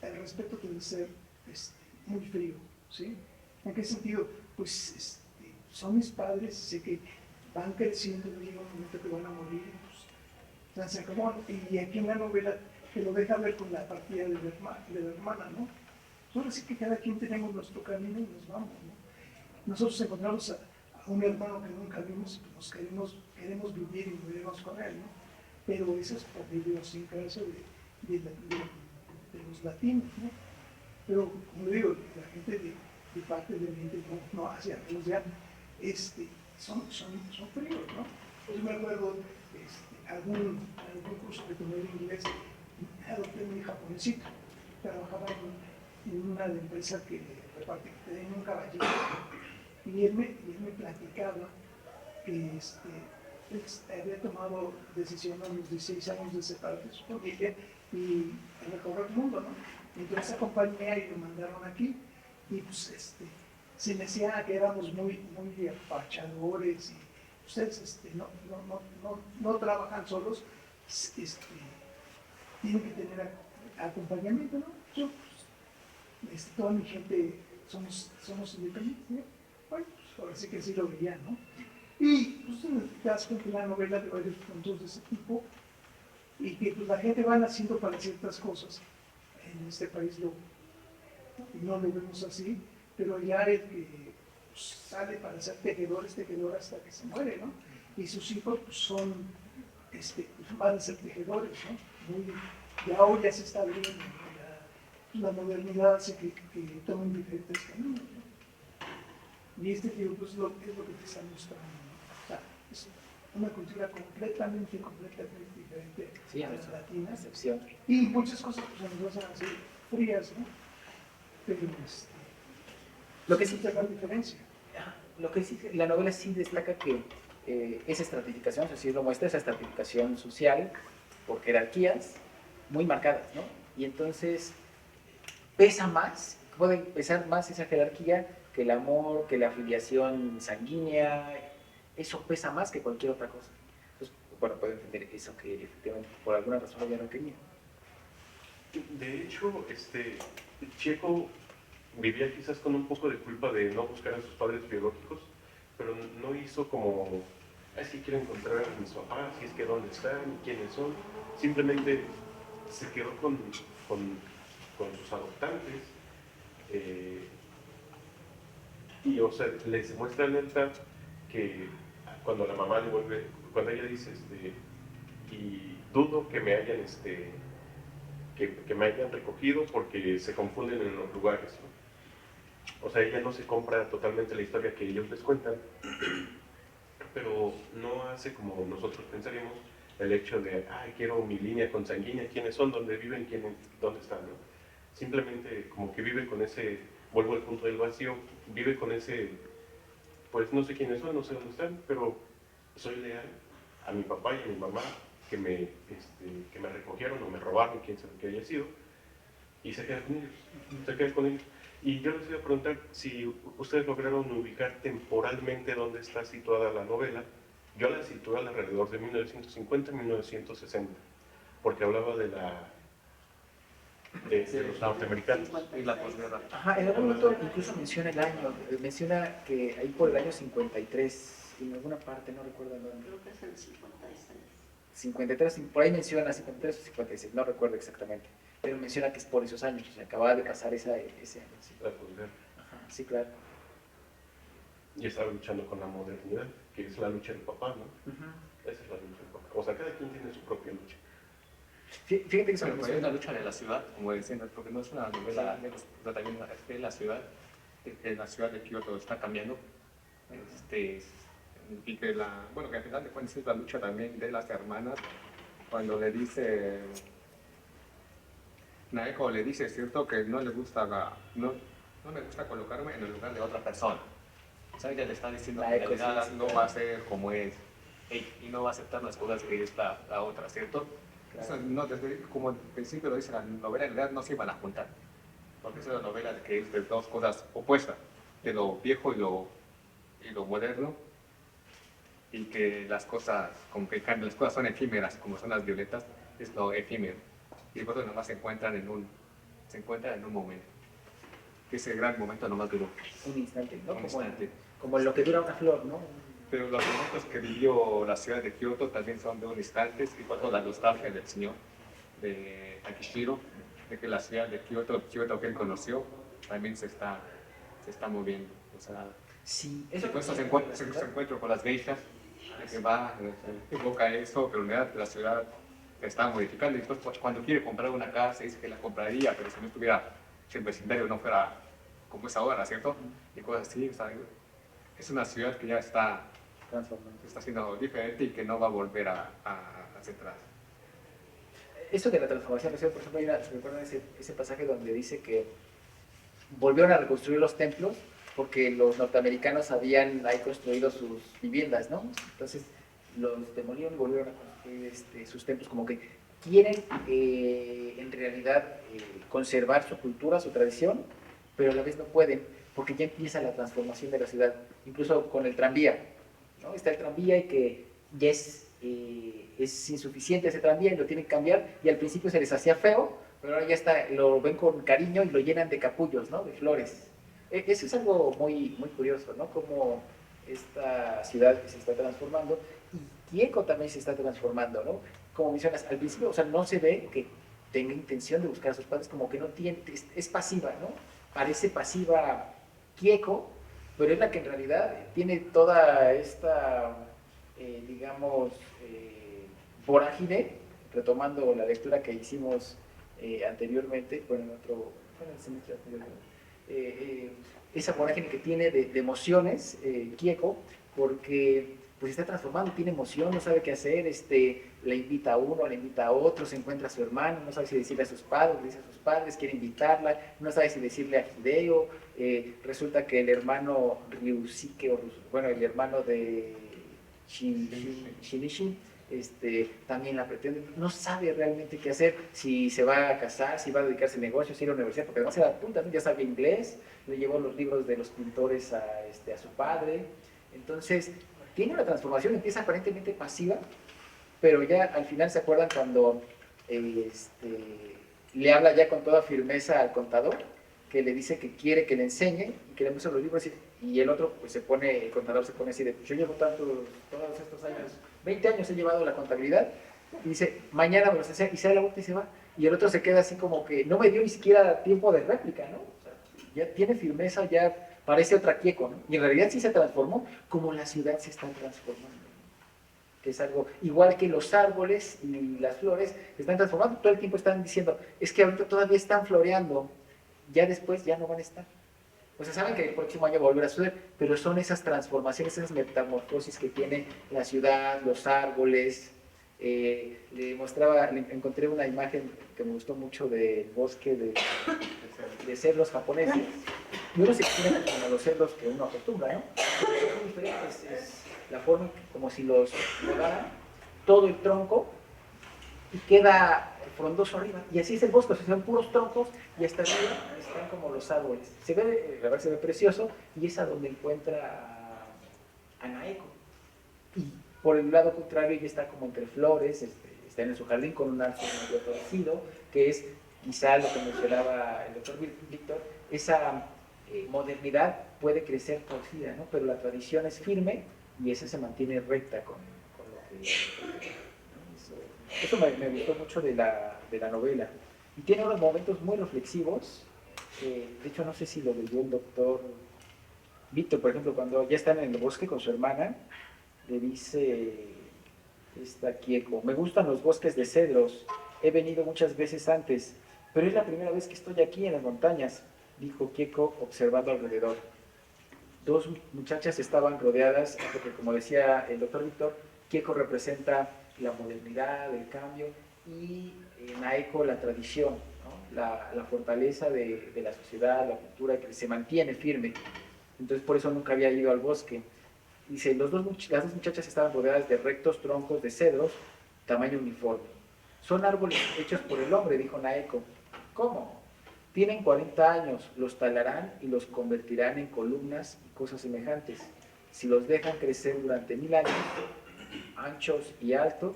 el respeto debe ser muy frío, ¿sí? ¿En qué sentido? Pues son mis padres, sé que van creciendo, llega un momento que van a morir, pues se acabó. Y aquí en la novela te lo deja ver con la partida de la hermana, ¿no? Ahora sí que cada quien tenemos nuestro camino y nos vamos, ¿no? Nosotros encontramos a un hermano que nunca vimos, pues nos queremos vivir y morirnos con él, ¿no? Pero eso es por la idiosincrasia de los latinos, ¿no? Pero, como digo, la gente de parte del Oriente no hacia Rusia, son fríos, ¿no? Yo me acuerdo, algún curso que tomé de inglés, adopté a mi japonesito, trabajaba en una empresa que tenía un caballero, y él me platicaba que él había tomado decisión a los 16 años de separarse de su familia y recorrer el mundo, ¿no? Entonces acompañé y lo mandaron aquí y pues se me decía que éramos muy apapachadores y ustedes no trabajan solos, tienen que tener acompañamiento, ¿no? Yo, pues, toda mi gente somos independientes, ¿no? Bueno, pues ahora sí que sí lo veía, ¿no? Y pues te das cuenta en la novela de varios puntos de ese tipo y que pues, la gente va naciendo para ciertas cosas. En este país no lo vemos así, pero ya el que pues, sale para ser tejedor es tejedor hasta que se muere, ¿no? Y sus hijos pues, pues, van a ser tejedores, ¿no? Ya hoy ya se está viendo, ¿no? La modernidad hace que tomen diferentes caminos, ¿no? Y libro pues, es lo que te está mostrando, ¿no? O sea, es una cultura completamente diferente sí, a a la nuestra latina. excepción. Y muchas cosas pues, nos hacen así frías, ¿no? Pero Lo que sí, es la gran diferencia. lo que sí, la novela sí destaca que esa estratificación, así lo muestra, esa estratificación social por jerarquías muy marcadas, ¿no? Y entonces pesa más, puede pesar más esa jerarquía que el amor, que la afiliación sanguínea, eso pesa más que cualquier otra cosa. Entonces, bueno, puedo entender eso que efectivamente por alguna razón ella no quería. De hecho, Checo vivía quizás con un poco de culpa de no buscar a sus padres biológicos, pero no hizo como, es que quiero encontrar a mis papás, y es que dónde están, y quiénes son. Simplemente se quedó con sus adoptantes, y o sea, les muestra neta que cuando la mamá le vuelve, cuando ella dice, y dudo que me hayan, que me hayan recogido porque se confunden en los lugares, ¿no? O sea, ella no se compra totalmente la historia que ellos les cuentan, pero no hace como nosotros pensaríamos el hecho de, ay, quiero mi línea consanguínea, quiénes son, dónde viven, dónde están, ¿no? Simplemente como que vive con ese, vuelvo al punto del vacío, vive con ese, pues no sé quiénes son, no sé dónde están, pero soy leal a mi papá y a mi mamá que me recogieron o me robaron, quién sabe qué haya sido, y se queda con ellos, se queda con ellos. Y yo les voy a preguntar si ustedes lograron ubicar temporalmente dónde está situada la novela. Yo la situé alrededor de 1950-1960, porque hablaba de los norteamericanos. Y la posguerra. Ajá, en algún momento incluso menciona el año, menciona que ahí por el año 53, en alguna parte, no recuerdo el dónde. Creo que es el 56. 53, por ahí menciona 53 o 56, no recuerdo exactamente, pero menciona que es por esos años, o sea, acababa de pasar ese año. Sí. La posguerra. Ajá, sí, claro. Y estaba luchando con la modernidad, que es la lucha del papá, ¿no? Ujú. Esa es la lucha del papá. O sea, cada quien tiene su propia lucha. Fíjate que eso Pero me pues, es menciona. una lucha de la ciudad, como decían, porque no es una novela pero también es de la ciudad, de que la ciudad de Kioto está cambiando. Y que bueno, que al final de cuentas es la lucha también de las hermanas, cuando le dice, Naeko le dice, es cierto, que no le gusta, no me gusta colocarme en el lugar de otra persona. O sea, ella le está diciendo que en Naeko, realidad sí, no claro. va a ser como es, y no va a aceptar las cosas que es la otra, ¿cierto? Claro. Eso no, como al principio lo dice la novela, en realidad no se iban a juntar, porque es una novela que es de dos cosas opuestas, de lo viejo y lo moderno, y que las cosas, como que las cosas son efímeras, como son las violetas, es lo efímero, y por eso nomás se encuentran en un momento, que ese gran momento nomás duró Un instante, ¿no? un Como, instante. como lo que dura una flor, ¿no? Pero los momentos que vivió la ciudad de Kioto también son de un instante, y por la nostalgia del señor, de Akishiro, de que la ciudad de Kioto, Kioto que él conoció, también se está moviendo. O sea, Sí, y por eso se encuentra con las geishas, de que va, evoca eso, pero en realidad la ciudad se está modificando. Y entonces, pues, cuando quiere comprar una casa, dice que la compraría, pero si no estuviera, si el vecindario no fuera como es ahora, ¿cierto? Y cosas así. O sea, es una ciudad que ya está siendo diferente y que no va a volver hacia atrás. Eso de la transformación, ¿no? Por ejemplo, recuerdan ese pasaje donde dice que volvieron a reconstruir los templos porque los norteamericanos habían ahí construido sus viviendas, ¿no? Entonces los demolieron y volvieron a construir sus templos, como que quieren en realidad conservar su cultura, su tradición, pero a la vez no pueden, porque ya empieza la transformación de la ciudad, incluso con el tranvía, ¿no? Está el tranvía y que ya es insuficiente ese tranvía y lo tienen que cambiar, y al principio se les hacía feo, pero ahora ya está, lo ven con cariño y lo llenan de capullos, ¿no? De flores. Eso es algo muy, muy curioso, ¿no? Como esta ciudad se está transformando y Kieco también se está transformando, ¿no? Como mencionas, al principio, o sea, no se ve que tenga intención de buscar a sus padres, como que no tiene, es pasiva, ¿no? Parece pasiva Kieco, pero es la que en realidad tiene toda esta, digamos, vorágine, retomando la lectura que hicimos anteriormente, bueno, en el semestre anterior, esa vorágine que tiene de emociones, Kieco, porque pues está transformando, tiene emoción, no sabe qué hacer, le invita a uno, le invita a otro, se encuentra a su hermano, no sabe si decirle a sus padres, le dice a sus padres, quiere invitarla, no sabe si decirle a Hideo, resulta que el hermano Ryusuke, bueno, el hermano de Shinichi, también la pretende, no sabe realmente qué hacer, si se va a casar, si va a dedicarse a negocios, si ir a la universidad, porque además era punta, ¿no? Ya sabía inglés, le llevó los libros de los pintores a su padre, entonces tiene una transformación, empieza aparentemente pasiva, pero ya al final se acuerdan cuando le habla ya con toda firmeza al contador, que le dice que quiere que le enseñe y que le muestre los libros, y el otro pues el contador se pone así de, pues yo llevo todos estos años, 20 años he llevado la contabilidad, y dice, mañana me los enseña, y se da la vuelta y se va, y el otro se queda así como que no me dio ni siquiera tiempo de réplica, ¿no? O sea, ya tiene firmeza, ya parece otra Kieco, ¿no? Y en realidad sí se transformó como la ciudad se está transformando, que es algo igual que los árboles y las flores se están transformando, todo el tiempo están diciendo, es que ahorita todavía están floreando, ya después ya no van a estar. O sea, saben que el próximo año va a volver a suceder, pero son esas transformaciones, esas metamorfosis que tiene la ciudad, los árboles. Encontré una imagen que me gustó mucho del bosque de cerdos japoneses, y uno se explica como los cerdos que uno acostumbra, ¿no? Pero son diferentes, es la forma como si los rodaran todo el tronco y queda frondoso arriba. Y así es el bosque, o sea, son puros troncos y hasta arriba están como los árboles. Se ve, la verdad se ve precioso y es a donde encuentra a Naeko. Y por el lado contrario ella está como entre flores, está en su jardín con un árbol medio torcido, que es quizá lo que mencionaba el doctor Víctor, esa modernidad puede crecer torcida, ¿no? Pero la tradición es firme y esa se mantiene recta con lo que... ¿no? Eso me gustó mucho de la novela. Y tiene unos momentos muy reflexivos, de hecho no sé si lo leyó el doctor Víctor, por ejemplo, cuando ya están en el bosque con su hermana, le dice esta Kieko, me gustan los bosques de cedros, he venido muchas veces antes, pero es la primera vez que estoy aquí en las montañas, dijo Kieko observando alrededor. Dos muchachas estaban rodeadas, porque como decía el doctor Víctor, Kieko representa la modernidad, el cambio, y Naeko la tradición, ¿no? la fortaleza de la sociedad, la cultura que se mantiene firme. Entonces por eso nunca había ido al bosque. Dice, las dos muchachas estaban rodeadas de rectos troncos de cedros, tamaño uniforme. Son árboles hechos por el hombre, dijo Naeko. ¿Cómo? Tienen 40 años, los talarán y los convertirán en columnas y cosas semejantes. Si los dejan crecer durante 1000 años, anchos y altos,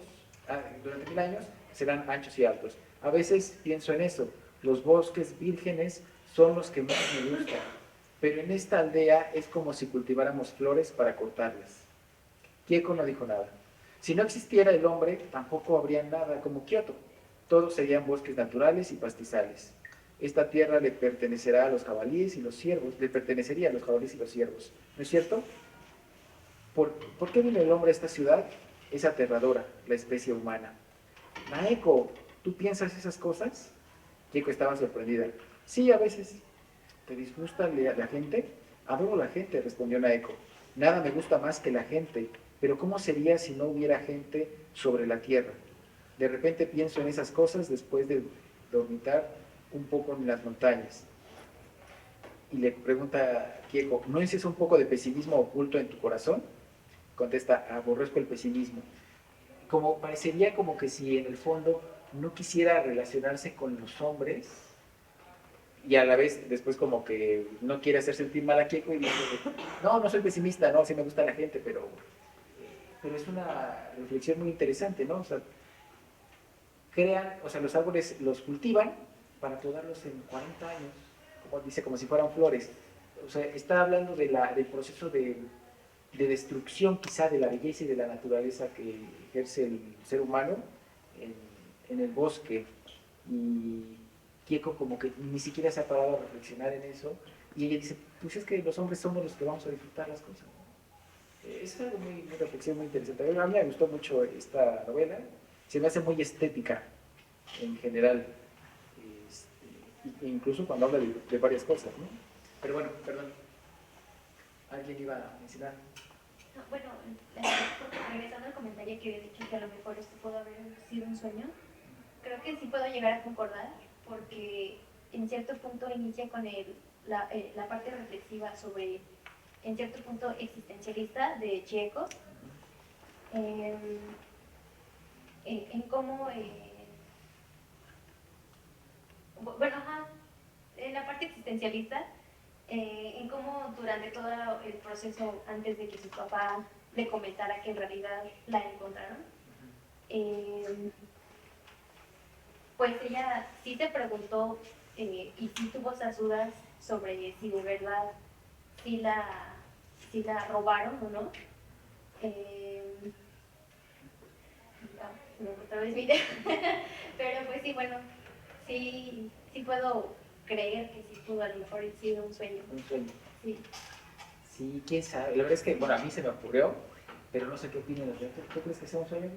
durante 1000 años serán anchos y altos. A veces pienso en eso, los bosques vírgenes son los que más me gustan, pero en esta aldea es como si cultiváramos flores para cortarlas. Kieko no dijo nada. Si no existiera el hombre, tampoco habría nada como Kioto. Todos serían bosques naturales y pastizales. Esta tierra le pertenecerá a los jabalíes y los ciervos, le pertenecería a los jabalíes y los ciervos. ¿No es cierto? ¿Por qué viene el hombre a esta ciudad? Es aterradora, la especie humana. Naeko, ¿tú piensas esas cosas? Kieko estaba sorprendida. Sí, a veces. ¿Te disgusta la gente? Adoro la gente, respondió Naeko. Nada me gusta más que la gente, pero ¿cómo sería si no hubiera gente sobre la tierra? De repente pienso en esas cosas después de dormitar un poco en las montañas. Y le pregunta Kieko, ¿no es eso un poco de pesimismo oculto en tu corazón? Contesta, aborrezco el pesimismo. Como parecería como que si en el fondo no quisiera relacionarse con los hombres y a la vez después como que no quiere hacer sentir mal a Kieko y dice, no soy pesimista, no, sí me gusta la gente, pero es una reflexión muy interesante, ¿no? O sea, los árboles los cultivan para podarlos en 40 años, como dice, como si fueran flores. O sea, está hablando del proceso de destrucción quizá de la belleza y de la naturaleza que ejerce el ser humano en el bosque. Y Kieko como que ni siquiera se ha parado a reflexionar en eso. Y ella dice, pues es que los hombres somos los que vamos a disfrutar las cosas. Es algo muy reflexión muy interesante. A mí me gustó mucho esta novela. Se me hace muy estética en general. Incluso cuando habla de varias cosas, ¿no? Pero bueno, perdón. ¿Alguien iba a mencionar? No, bueno, regresando al comentario que había dicho que a lo mejor esto pudo haber sido un sueño, creo que sí puedo llegar a concordar, porque en cierto punto inicia con la parte reflexiva sobre, en cierto punto existencialista de Kieko, en cómo, en la parte existencialista, en cómo durante todo el proceso, antes de que su papá le comentara que en realidad la encontraron, pues ella sí se preguntó y sí tuvo esas dudas sobre si de verdad sí la robaron o no. Otra vez mire. Pero pues sí, bueno, sí puedo creer que sí pudo a lo mejor haber sido un sueño. Un sueño. Sí. Sí, quién sabe. La verdad es que, bueno, a mí se me ocurrió, pero no sé qué opinan los demás. ¿Tú crees que sea un sueño?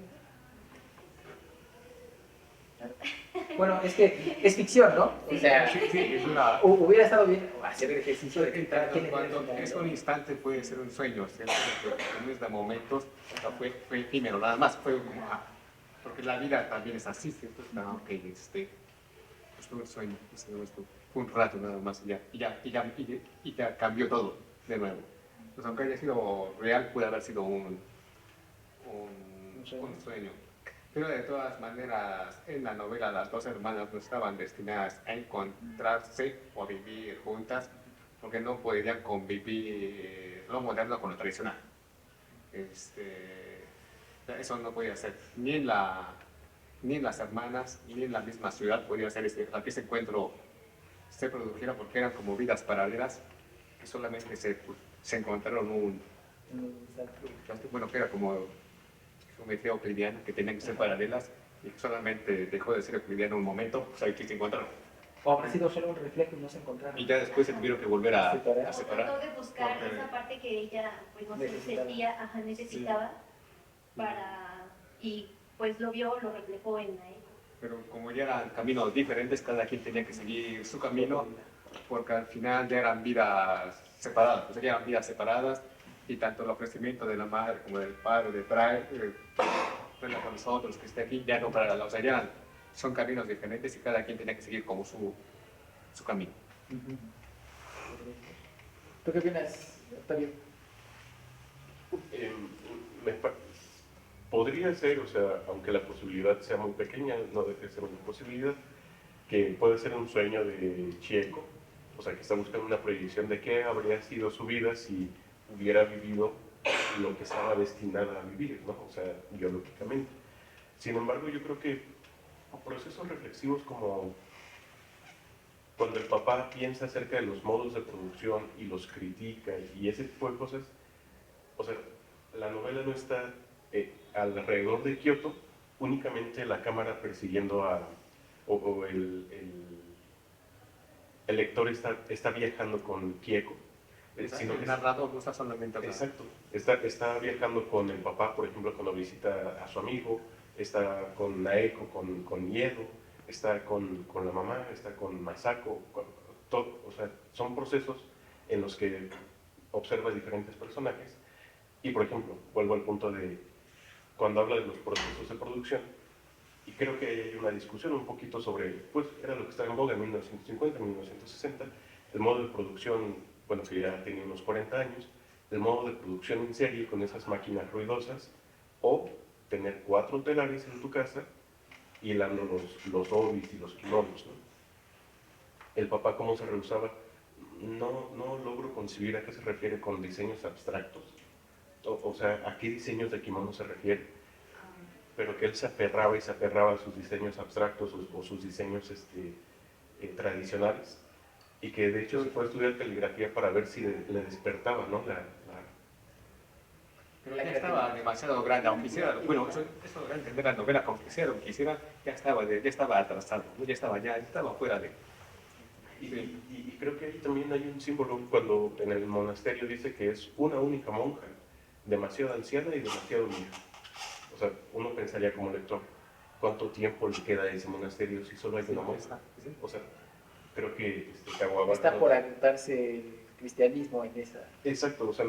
Bueno, es que es ficción, ¿no? O sea, Sí, es una... hubiera estado bien hacer el ejercicio de que Cuando es un instante puede ser un sueño, ¿cierto? Porque no es de momentos, o sea, fue efímero, nada más fue como, porque la vida también es así, ¿cierto? Fue un sueño, fue un rato nada más y ya cambió todo de nuevo. Pues aunque haya sido real, puede haber sido un sueño. Pero de todas maneras, en la novela las dos hermanas no estaban destinadas a encontrarse o a vivir juntas, porque no podían convivir lo moderno con lo tradicional. Eso no podía ser. Ni en las hermanas, ni en la misma ciudad podía ser que ese encuentro se produjera, porque eran como vidas paralelas que solamente se encontraron bueno, que era como geometría euclidiana, que tenían que ser paralelas y que solamente dejó de ser euclidiano un momento, o sea, que se encontraron. O habrá sido solo un reflejo y no se encontraron. Y ya después se tuvieron que volver a O separar. trató de buscar Porque- esa parte que ella, pues no sé, Necesitaba. sentía, ajá, necesitaba para, y pues lo vio, lo reflejó en la época. Pero como ya eran caminos diferentes, cada quien tenía que seguir su camino, porque al final ya eran vidas separadas, pues ya eran vidas separadas, y tanto el ofrecimiento de la madre como del padre, de traer, bueno, con nosotros que esté aquí, ya no para la, o sea, son caminos diferentes y cada quien tenía que seguir como su camino. Ujú. ¿Tú qué opinas, Octavio? Eh, me pa- Podría ser, o sea, aunque la posibilidad sea muy pequeña, no deje de ser una posibilidad, que puede ser un sueño de Chieco, o sea, que está buscando una proyección de qué habría sido su vida si hubiera vivido lo que estaba destinada a vivir, ¿no? O sea, biológicamente. Sin embargo, yo creo que procesos reflexivos como cuando el papá piensa acerca de los modos de producción y los critica y ese tipo de cosas, o sea, la novela no está alrededor de Kioto únicamente la cámara persiguiendo o el lector está viajando con Kieko, sino El que narrador no está solamente hablando. exacto, está viajando con el papá, por ejemplo, cuando visita a su amigo, está con Naeko, con Iedo, está con la mamá, está con Masako, todo, o sea, son procesos en los que observa diferentes personajes y, por ejemplo, vuelvo al punto de cuando habla de los procesos de producción, y creo que hay una discusión un poquito sobre, pues era lo que estaba en boga en 1950, 1960, el modo de producción, bueno, que ya tenía unos 40 años, el modo de producción en serie con esas máquinas ruidosas, o tener 4 telares en tu casa hilando los obis y los kimonos, ¿no? El papá, ¿cómo se rehusaba? No logro concebir a qué se refiere con diseños abstractos. O sea, ¿a qué diseños de kimono se refiere? Pero que él se aferraba y se aferraba a sus diseños abstractos o sus diseños tradicionales, y que de hecho se fue a estudiar caligrafía para ver si le despertaba, ¿no? Pero ya estaba demasiado grande, aunque quisiera, bueno, eso de entender la novela, aunque quisiera, ya estaba atrasado, ¿no? ya estaba fuera de... Y creo que ahí también hay un símbolo cuando en el monasterio dice que es una única monja, demasiado anciana y demasiado vieja. O sea, uno pensaría como lector, ¿cuánto tiempo le queda a ese monasterio si solo hay una monja? O sea, creo que Kawabata... Está por agotarse el cristianismo en esa. Exacto, o sea,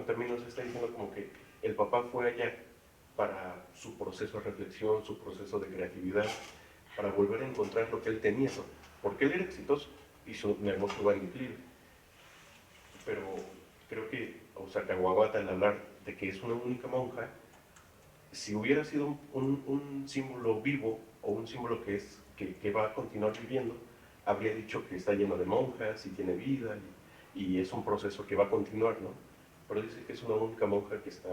también nos está diciendo como que el papá fue allá para su proceso de reflexión, su proceso de creatividad, para volver a encontrar lo que él tenía, ¿no? Porque él era exitoso y su negocio va en declive. Pero creo que, o sea, Kawabata, al hablar de que es una única monja, si hubiera sido un símbolo vivo o un símbolo que va a continuar viviendo, habría dicho que está lleno de monjas y tiene vida y es un proceso que va a continuar, ¿no? Pero dice que es una única monja que está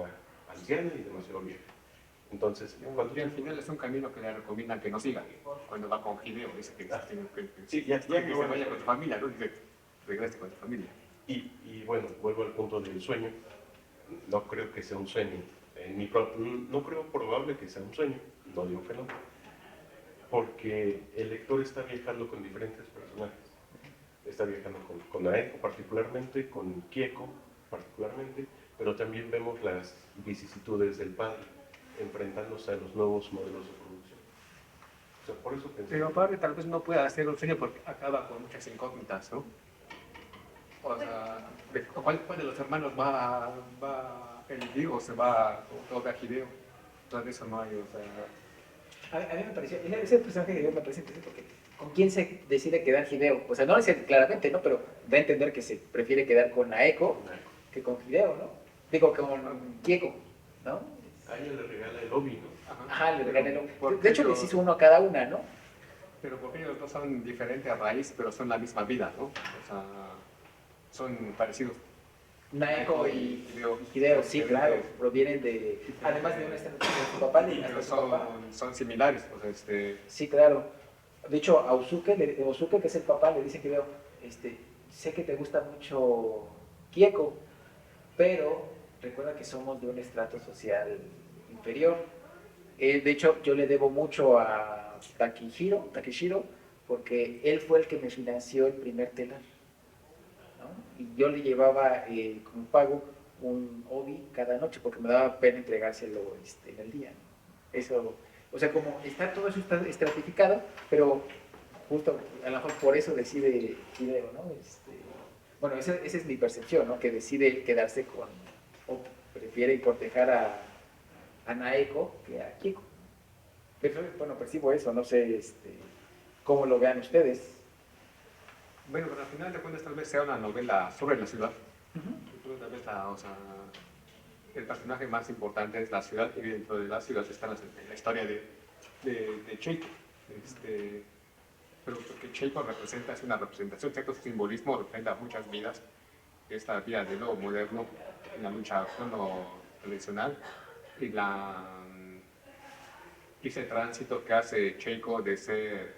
anciana y demasiado vieja. Entonces, Y al final es un camino que le recomiendan que no siga. Cuando va con Hideo, dice que sí, ya que se vaya con tu familia, ¿no? Dice, regrese con tu familia. Y bueno, vuelvo al punto del sueño. No creo que sea un sueño. No creo probable que sea un sueño, no digo que no. Porque el lector está viajando con diferentes personajes. Está viajando con Naeko particularmente, con Kieko particularmente, pero también vemos las vicisitudes del padre enfrentándose a los nuevos modelos de producción. O sea, por eso pensé... Pero padre tal vez no pueda hacer un sueño porque acaba con muchas incógnitas, ¿no? O sea, ¿cuál de los hermanos va el Diego, se va o ve a Hideo? Todo eso no hay, o sea... A mí me pareció, ese personaje de Hideo me parece interesante porque ¿con quién se decide quedar Hideo? O sea, no lo dice claramente, ¿no? Pero da a entender que se prefiere quedar con Naeko que con Hideo, ¿no? Digo, con Kieko, ¿no? A ella le regala el obi, ¿no? Ajá, Ajá, le regalé el ¿Por ojo. qué De hecho, yo- les hizo uno a cada una, ¿no? Pero porque ellos dos son diferentes a raíz, pero son la misma vida, ¿no? O sea, son parecidos. Naeko y Hideo. Hideo, sí, Son claro, diferentes. provienen de, además de una estrategia de su papá, Sí, hasta pero su papá. son similares. O sea, Sí, claro. De hecho, a Osuke, que es el papá, le dice que veo, sé que te gusta mucho Kieko, pero recuerda que somos de un estrato social inferior. De hecho, yo le debo mucho a Takeshiro, porque él fue el que me financió el primer telar, ¿no? Y yo le llevaba como pago un obi cada noche, porque me daba pena entregárselo en el día, ¿no? Eso, o sea, como está todo eso está estratificado, pero justo a lo mejor por eso decide Hideo, ¿no? Bueno, esa es mi percepción, ¿no? Que decide quedarse con, o prefiere cortejar a Naeko que a Kiko. Pero, bueno, percibo eso, no sé cómo lo vean ustedes. bueno, pero al final de cuentas tal vez sea una novela sobre la ciudad. Tal vez o sea, el personaje más importante es la ciudad y dentro de la ciudad está la historia de Cheiko. Pero porque Cheiko representa, es una representación, cierto simbolismo, representa muchas vidas. Esta vida de lo moderno, la lucha con lo tradicional y ese tránsito que hace Cheiko de ser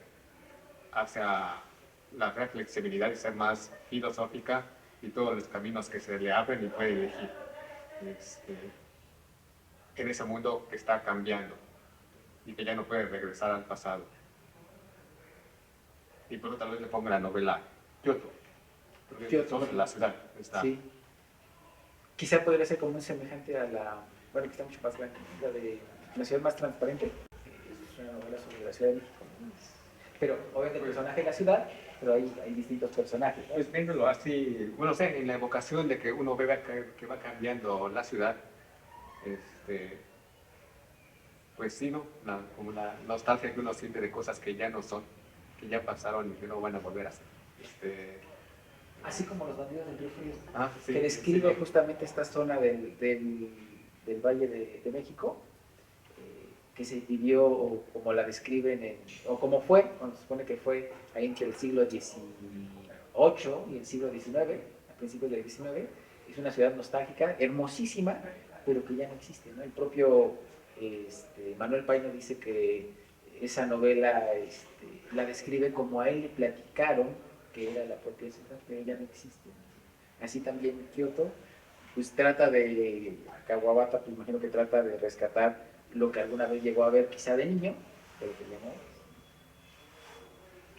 hacia la reflexibilidad y ser más filosófica y todos los caminos que se le abren y puede elegir en ese mundo que está cambiando y que ya no puede regresar al pasado. Y por eso tal vez le ponga la novela Kyoto, porque es Kyoto, sobre sí. la ciudad. Está. Sí. Quizá podría ser como un semejante a bueno, que está mucho más grande, la de La ciudad más transparente. Es una novela sobre la Ciudad de México, ¿no? Pero obviamente el personaje es la ciudad, pero hay distintos personajes, ¿no? Pues viéndolo así, bueno, sé, en la evocación de que uno ve que va cambiando la ciudad, pues sí, ¿no? Como la nostalgia que uno siente de cosas que ya no son, que ya pasaron y que no van a volver a ser. Así como Los bandidos del Río Frío, Sí, que describe sí, justamente esta zona del Valle de México, que se vivió o como la describen, o como fue, cuando se supone que fue ahí entre el siglo XVIII y el siglo XIX, a principios del XIX. Es una ciudad nostálgica, hermosísima, pero que ya no existe, ¿no? El propio Manuel Paino dice que esa novela la describe como a él le platicaron que era la propia ciudad, pero ya no existe. Así también Kioto, pues trata de, Kawabata, pues imagino que trata de rescatar lo que alguna vez llegó a ver quizá de niño, pero que ya no es.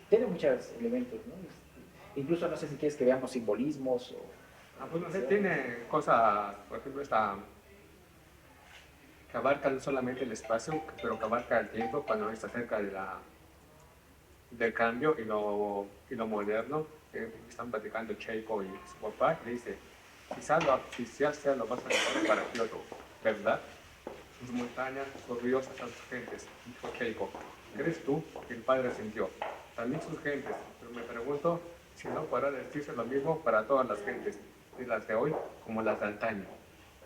Tiene muchos elementos, ¿no? Incluso no sé si quieres que veamos simbolismos o... pues no sé, tiene cosas, por ejemplo, que abarca no solamente el espacio, pero que abarca el tiempo cuando está cerca del cambio y lo moderno. Están platicando Cheiko y su papá, y le dice, quizás sea lo más necesario para Kioto, ¿verdad? Sus montañas, sus ríos, hasta sus gentes, dijo Cheiko. ¿Crees tú que el padre sintió? También sus gentes, pero me pregunto si no podrá decirse lo mismo para todas las gentes, de las de hoy como las de antaño.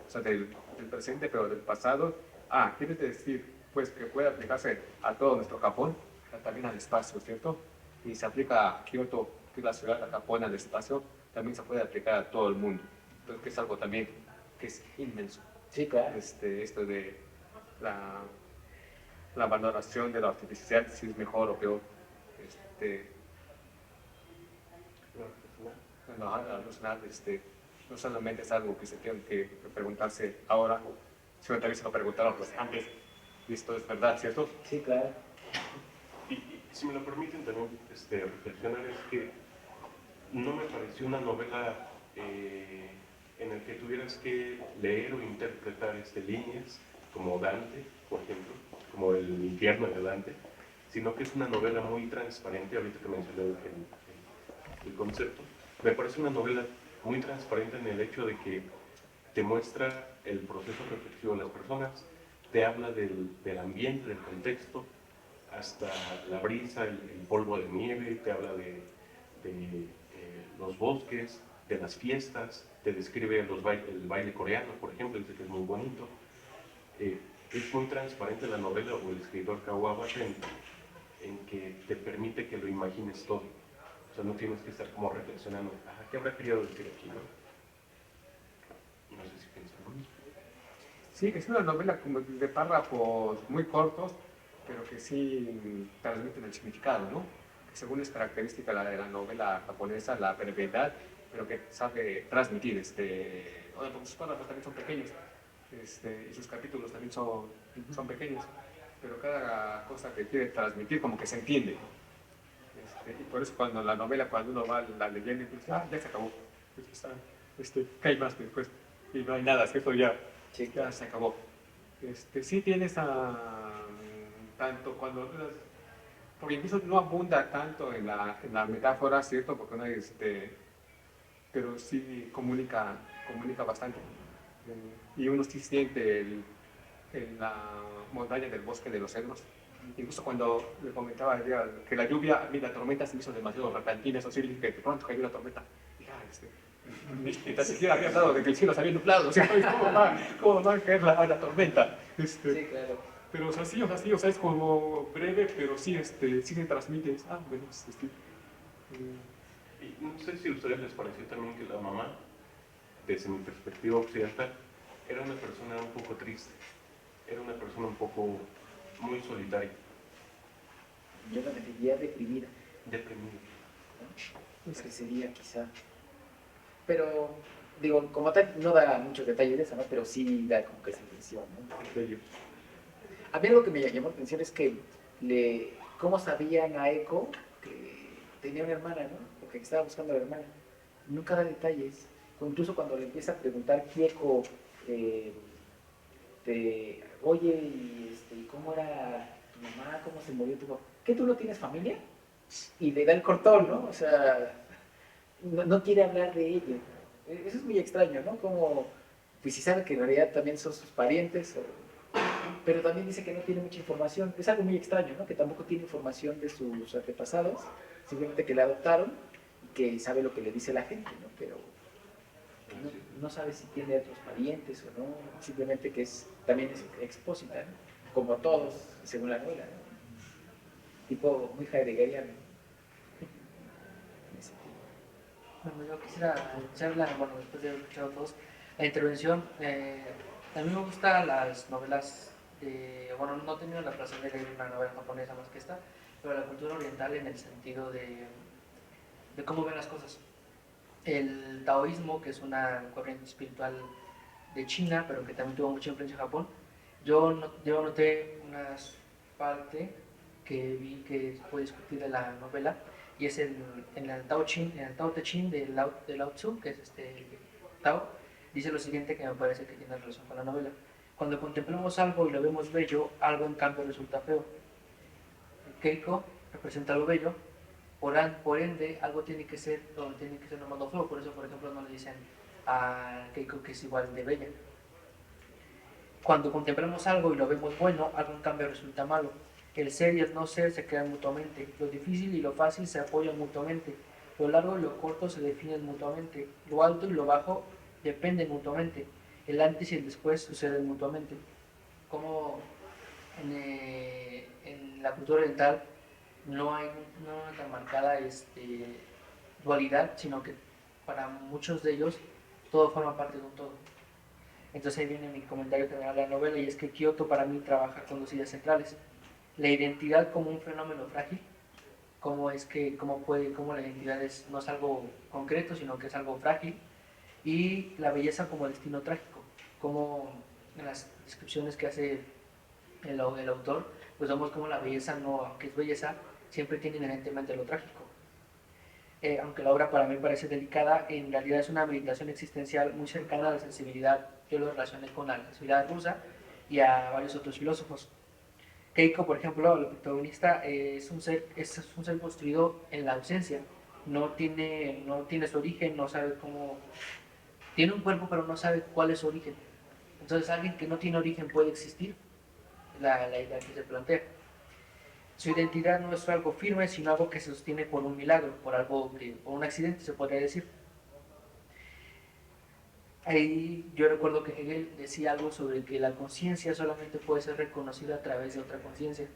O sea, del presente, pero del pasado. ¿Quieres decir, pues, que puede aplicarse a todo nuestro Japón, también al espacio, ¿cierto? Y se aplica a Kioto, que es la ciudad de Japón, al espacio, también se puede aplicar a todo el mundo. Entonces, que es algo también que es inmenso. Sí, claro. Esto de la valoración de lo artificial, si es mejor o peor. Alucinar, no solamente es algo que se tiene que preguntarse ahora, sino también se lo preguntaron pues, antes. Y esto es verdad, ¿cierto? Sí, claro. Y si me lo permiten también reflexionar, es que no me pareció una novela en la que tuvieras que leer o interpretar líneas como Dante, por ejemplo, como El infierno de Dante, sino que es una novela muy transparente. Ahorita que mencioné el concepto, me parece una novela muy transparente en el hecho de que te muestra el proceso reflexivo de las personas, te habla del ambiente, del contexto, hasta la brisa, el polvo de nieve, te habla de los bosques, de las fiestas, te describe el baile coreano, por ejemplo, dice que es muy bonito. es muy transparente la novela o el escritor Kawabata en que te permite que lo imagines todo. O sea, no tienes que estar como reflexionando, ¿qué habrá querido decir aquí, no? No sé si piensan lo mismo. Sí, es una novela como de párrafos muy cortos, pero que sí transmiten el significado, ¿no? Que según es característica de la novela japonesa, la brevedad, pero que sabe transmitir. Bueno, porque sus párrafos también son pequeños, y sus capítulos también son pequeños, pero cada cosa que quiere transmitir como que se entiende. Y por eso cuando uno va la leyendo, y dice, ya se acabó. ¿Qué hay más después? Y no hay nada, ¿cierto? Sí, Ya se acabó. Sí tienes tanto cuando, porque incluso no abunda tanto en la metáfora, ¿cierto? Porque no pero sí comunica bastante. Y uno sí siente en la montaña del bosque de los cedros. Incluso cuando le comentaba que la lluvia, a mí la tormenta se me hizo demasiado repentina, eso sí, que de pronto cayó una tormenta. Ni tan siquiera había hablado de que el cielo se había nublado, ¿cierto? ¿Cómo va a caer la tormenta? sí, claro. Pero o sea, es como breve, pero sí, sí se transmite. Bueno, Y no sé si a ustedes les pareció también que la mamá, desde mi perspectiva occidental, era una persona un poco triste, era una persona un poco muy solitaria, Yo la definiría deprimida, deprimida. ¿no? Pues que sería quizá. Pero, digo, como tal, no da muchos detalles de eso, ¿no? Pero sí da como que esa impresión, ¿no? A mí algo que me llamó la atención es que cómo sabían a Eiko que tenía una hermana, ¿no? O que estaba buscando a la hermana. Nunca da detalles. O incluso cuando le empieza a preguntar Kieko, oye, ¿y cómo era tu mamá? ¿Cómo se murió tu papá? ¿Qué tú no tienes familia? Y le da el cortón, ¿no? O sea, no quiere hablar de ello. Eso es muy extraño, ¿no? Como, pues si sabe que en realidad también son sus parientes, pero también dice que no tiene mucha información. Es algo muy extraño, ¿no? Que tampoco tiene información de sus antepasados, simplemente que la adoptaron y que sabe lo que le dice la gente, ¿no? Pero no sabe si tiene otros parientes o no, simplemente que también es expósita, ¿no? Como todos, según la novela, ¿no? Tipo muy heideggeriano. En ese sentido. Bueno, yo quisiera hacerla, bueno, después de haber escuchado todos, la intervención. A mí me gustan las novelas, bueno, no he tenido la placer de leer una novela japonesa más que esta, pero la cultura oriental en el sentido de cómo ven las cosas. El taoísmo, que es una corriente espiritual de China, pero que también tuvo mucha influencia en Japón, yo noté una parte que vi que se puede discutir de la novela, y es en el Tao Ching, en el Tao Te Ching de Lao Tzu, que es Tao, dice lo siguiente que me parece que tiene relación con la novela. Cuando contemplamos algo y lo vemos bello, algo en cambio resulta feo. Keiko representa lo bello, por ende, algo tiene que ser nomás feo. Por eso, por ejemplo, no le dicen a Keiko que es igual de bella. Cuando contemplamos algo y lo vemos bueno, algo en cambio resulta malo. El ser y el no ser se crean mutuamente. Lo difícil y lo fácil se apoyan mutuamente. Lo largo y lo corto se definen mutuamente. Lo alto y lo bajo dependen mutuamente. El antes y el después suceden mutuamente. Como en la cultura oriental no hay una tan marcada dualidad, sino que para muchos de ellos todo forma parte de un todo. Entonces ahí viene mi comentario general de la novela, y es que Kioto para mí trabaja con dos ideas centrales. La identidad como un fenómeno frágil, cómo la identidad no es algo concreto, sino que es algo frágil, y la belleza como destino trágico, como en las descripciones que hace el autor, pues vemos como la belleza, aunque es belleza, siempre tiene inherentemente lo trágico. Aunque la obra para mí parece delicada, en realidad es una meditación existencial muy cercana a la sensibilidad. Yo lo relacioné con la sensibilidad rusa y a varios otros filósofos. Keiko, por ejemplo, el protagonista, es un ser construido en la ausencia. No tiene su origen, no sabe cómo. Tiene un cuerpo, pero no sabe cuál es su origen. Entonces, alguien que no tiene origen puede existir, la idea que se plantea. Su identidad no es algo firme, sino algo que se sostiene por un milagro, por un accidente, se podría decir. ahí yo recuerdo que Hegel decía algo sobre que la conciencia solamente puede ser reconocida a través de otra conciencia.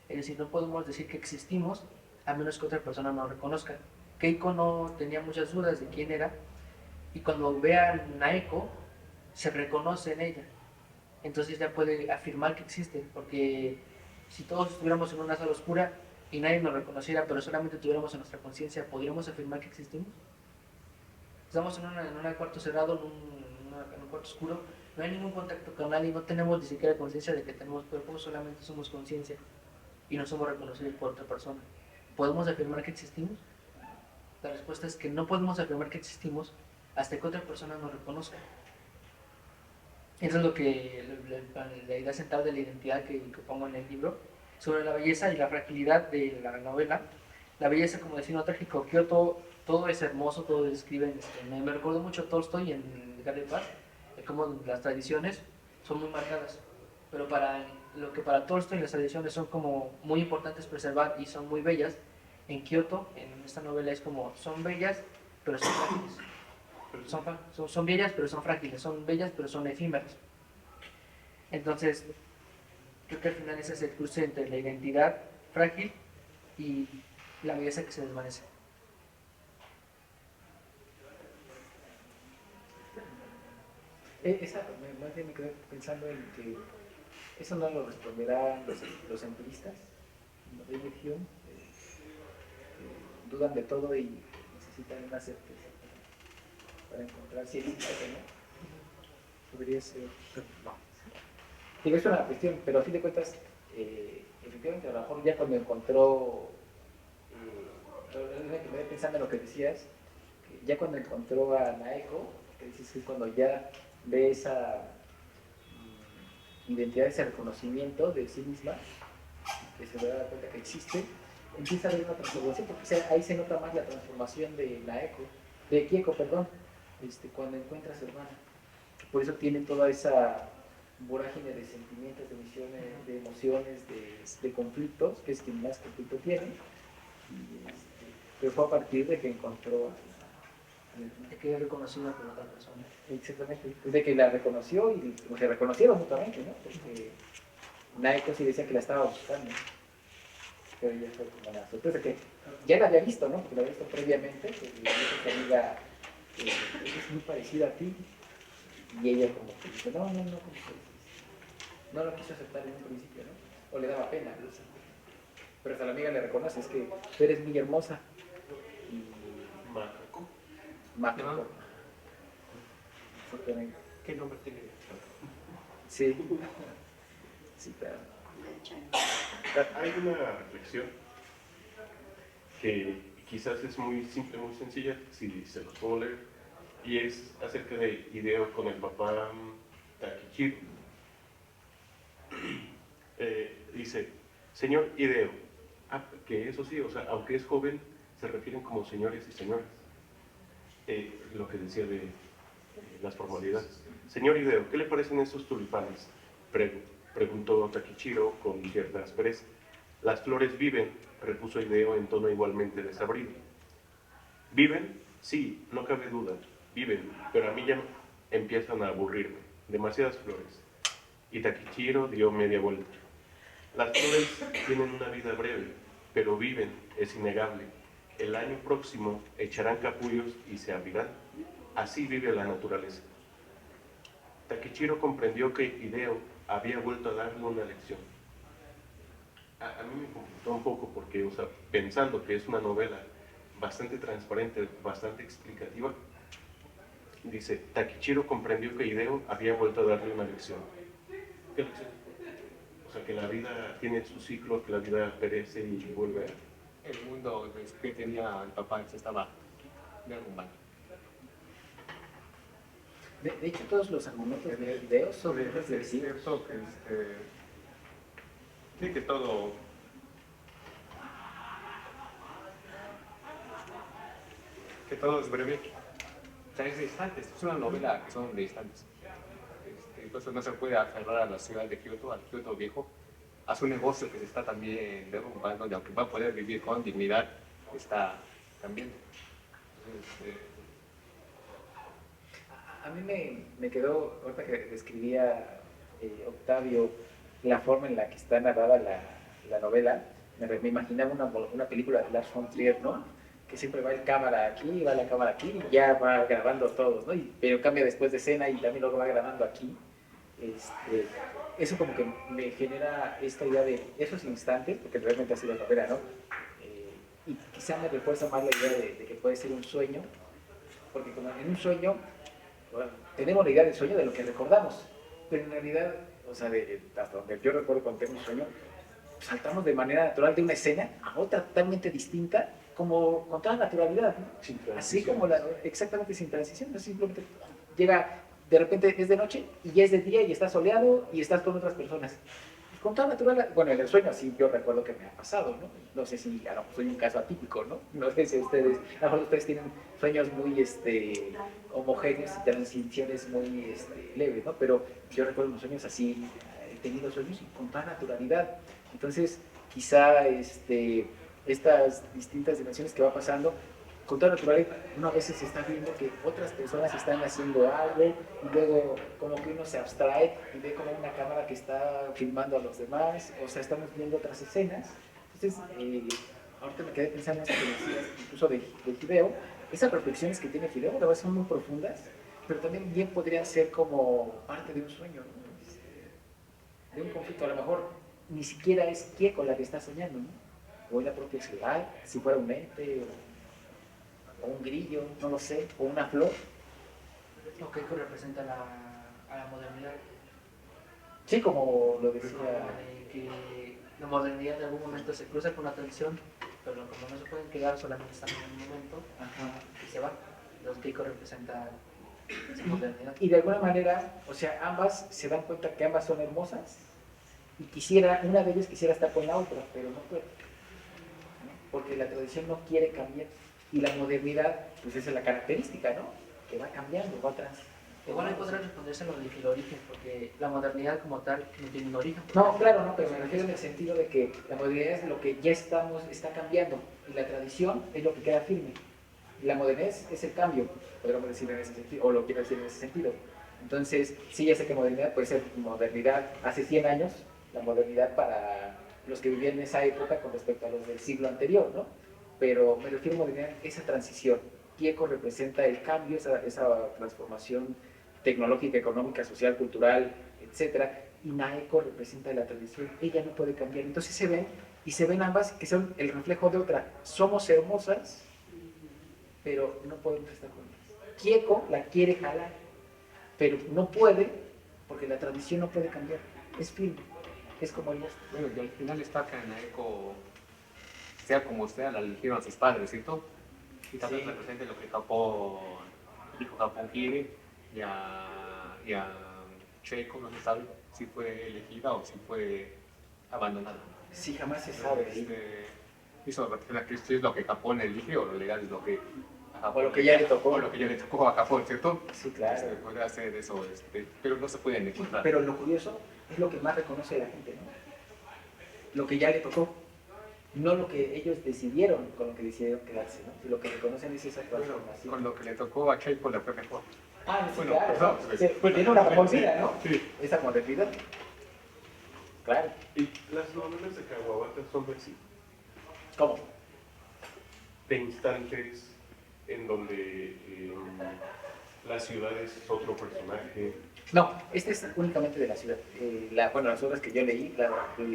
Es decir, no podemos decir que existimos a menos que otra persona nos reconozca. Keiko no tenía muchas dudas de quién era, y cuando ve a Naeko, se reconoce en ella. Entonces ya puede afirmar que existe, porque si todos estuviéramos en una sala oscura y nadie nos reconociera, pero solamente tuviéramos en nuestra conciencia, ¿podríamos afirmar que existimos? Estamos en un cuarto cerrado, en un cuarto oscuro, no hay ningún contacto con nadie, no tenemos ni siquiera conciencia de que tenemos cuerpo, solamente somos conciencia y no somos reconocidos por otra persona. ¿Podemos afirmar que existimos? La respuesta es que no podemos afirmar que existimos hasta que otra persona nos reconozca. Eso es lo que la idea central de la identidad que pongo en el libro, sobre la belleza y la fragilidad de la novela. La belleza como destino trágico, Kioto, todo es hermoso, todo describe, me recuerdo mucho a Tolstoy en Edgar Allan Poe, como las tradiciones son muy marcadas, pero para lo que para Tolstoy las tradiciones son como muy importantes preservar y son muy bellas, en Kioto, en esta novela es como, son bellas, pero son frágiles. Son bellas, pero son frágiles, son bellas, pero son efímeras. Entonces, creo que al final ese es el cruce entre la identidad frágil y la belleza que se desvanece. Más bien me quedé pensando en que eso no lo responderán los empiristas. David Hume dudan de todo y necesitan una certeza para encontrar si existe o no. Podría ser. No. Digo, es una cuestión, pero a fin de cuentas, efectivamente, a lo mejor ya cuando encontró, que me quedé pensando en lo que decías, que ya cuando encontró a Naeko, que dices que cuando ya ve esa identidad, ese reconocimiento de sí misma, que se da cuenta que existe, empieza a haber una transformación, porque ahí se nota más la transformación de Kieko, perdón, cuando encuentra a su hermana. Por eso tiene toda esa vorágine de sentimientos, de visiones, de emociones, de conflictos, que es quien más conflicto tiene, pero fue a partir de que encontró De que es reconocida por otra persona. Exactamente, de que la reconoció y se reconocieron mutuamente, ¿no? Porque Naeko sí decía que la estaba buscando, pero ella fue como la sorpresa que ya la había visto, ¿no? Porque la había visto previamente, que le dijo que amiga es muy parecida a ti, y ella como que dice, no, como que no lo quiso aceptar en un principio, ¿no? O le daba pena, ¿no? Pero hasta la amiga le reconoce, es que tú eres muy hermosa. Y Mágico. ¿Qué nombre tiene? Sí. Sí, claro. Hay una reflexión que quizás es muy simple, muy sencilla, si se los puedo leer, y es acerca de Hideo con el papá Takichiro. Dice, señor Hideo, que eso sí, o sea, aunque es joven, se refieren como señores y señoras. Lo que decía de las formalidades. Señor Hideo, ¿qué le parecen estos tulipanes? Preguntó Takichiro con cierta aspereza. Las flores viven, repuso Hideo en tono igualmente desabrido. ¿Viven? Sí, no cabe duda, viven, pero a mí ya empiezan a aburrirme. Demasiadas flores. Y Takichiro dio media vuelta. Las flores tienen una vida breve, pero viven, es innegable. El año próximo echarán capullos y se abrirán. Así vive la naturaleza. Takichiro comprendió que Hideo había vuelto a darle una lección. A mí me conflictó un poco porque, o sea, pensando que es una novela bastante transparente, bastante explicativa, dice, Takichiro comprendió que Hideo había vuelto a darle una lección. ¿Qué lección? O sea, que la vida tiene su ciclo, que la vida perece y vuelve a... El mundo que tenía el papá se estaba derrumbando. De hecho, todos los argumentos de Hideo son Es reflexivos. cierto que, sí, que todo es breve. O sea, es de instantes. Es una novela que son de instantes. Entonces no se puede aferrar a la ciudad de Kioto, al Kioto viejo, a su negocio que se está también derrumbando, y aunque va a poder vivir con dignidad, está cambiando. Entonces, A mí me quedó, ahorita que describía Octavio la forma en la que está narrada la novela, me imaginaba una película de Lars von Trier, ¿no? Que siempre va el cámara aquí, va la cámara aquí, y ya va grabando todos, ¿no? Pero cambia después de escena y también luego va grabando aquí. Eso como que me genera esta idea de esos instantes, porque realmente ha sido novela, ¿no? Y quizá me refuerza más la idea de que puede ser un sueño, porque como en un sueño, bueno, tenemos la idea del sueño de lo que recordamos, pero en realidad, o sea, hasta donde yo recuerdo cuando tengo un sueño, saltamos de manera natural de una escena a otra totalmente distinta, como con toda naturalidad, ¿no? Sin Así transición. como exactamente sin transición, no simplemente llega, de repente es de noche y ya es de día y está soleado y estás con otras personas. Con toda naturalidad, bueno, en el sueño así yo recuerdo que me ha pasado, ¿no? No sé si a lo mejor soy un caso atípico, ¿no? No sé si ustedes, a lo mejor ustedes tienen sueños muy homogéneos y transiciones muy leves, ¿no? Pero yo recuerdo unos sueños así, he tenido sueños con toda naturalidad. Entonces, quizá estas distintas dimensiones que va pasando, con toda naturalidad, uno a veces está viendo que otras personas están haciendo algo y luego como que uno se abstrae y ve como una cámara que está filmando a los demás, o sea, estamos viendo otras escenas. Entonces, ahorita me quedé pensando en esto que decías, incluso de Fideo, esas reflexiones que tiene Fideo, la verdad son muy profundas, pero también bien podrían ser como parte de un sueño, ¿no? De un conflicto, a lo mejor ni siquiera es Kieko la que está soñando, ¿no? O es la propia ciudad, si fuera un ente, o un grillo, no lo sé, o una flor. Lo que representa a la modernidad. Sí, como lo decía. De que la modernidad en algún momento se cruza con la tradición, pero como no se pueden quedar, solamente están en un momento y se van. Los Keiko representan esa modernidad. Y de alguna manera, o sea, ambas se dan cuenta que ambas son hermosas y una de ellas quisiera estar con la otra, pero no puede, ¿no? Porque la tradición no quiere cambiar y la modernidad, pues esa es la característica, ¿no? Que va cambiando, va atrás. Igual ahí podrá responderse lo del origen, porque la modernidad como tal no tiene un origen. No, claro, no, pero me refiero en el sentido de que la modernidad es lo que ya está cambiando y la tradición es lo que queda firme. La modernidad es el cambio, podríamos decir en ese sentido, o lo quiero decir en ese sentido. Entonces, sí, ya sé que modernidad puede ser modernidad hace 100 años, la modernidad para los que vivían en esa época con respecto a los del siglo anterior, ¿no? Pero me refiero a modernidad, esa transición. Kieko representa el cambio, esa transformación tecnológica, económica, social, cultural, etcétera, y Naeko representa la tradición. Ella no puede cambiar. Entonces se ven ambas que son el reflejo de otra. Somos hermosas, pero no podemos estar juntas. Kieko la quiere jalar, pero no puede porque la tradición no puede cambiar. Es firme, es como el bosque. Bueno, y al final está que Naeko, sea como sea, la eligieron a sus padres, ¿cierto? Y también Sí. representa lo que Japón quiere, y a Cheiko no se sabe si fue elegida o si fue abandonada. Sí, jamás se sabe. Eso representa que esto es lo que Japón elige o en realidad es lo que a Japón O lo que ya le tocó. o lo que ya le tocó a Japón, ¿cierto? Sí, claro. Puede hacer eso, pero no se pueden encontrar. Pero lo curioso es lo que más reconoce la gente, ¿no? Lo que ya le tocó, no lo que ellos decidieron con lo que decidieron quedarse, ¿no? Lo que reconocen es esa Bueno, transformación. con lo que le tocó a Cheiko le fue mejor. Ah, sí, Bueno, claro, pues, no, ¿no? pues, Sí, pues tiene una mejor vida, ¿no? Sí. Esa modernidad. Claro. Y las novelas de Kawabata son así, ¿Cómo? de instantes en donde la ciudad es otro personaje. No, este es únicamente de la ciudad. Bueno, las obras que yo leí, se me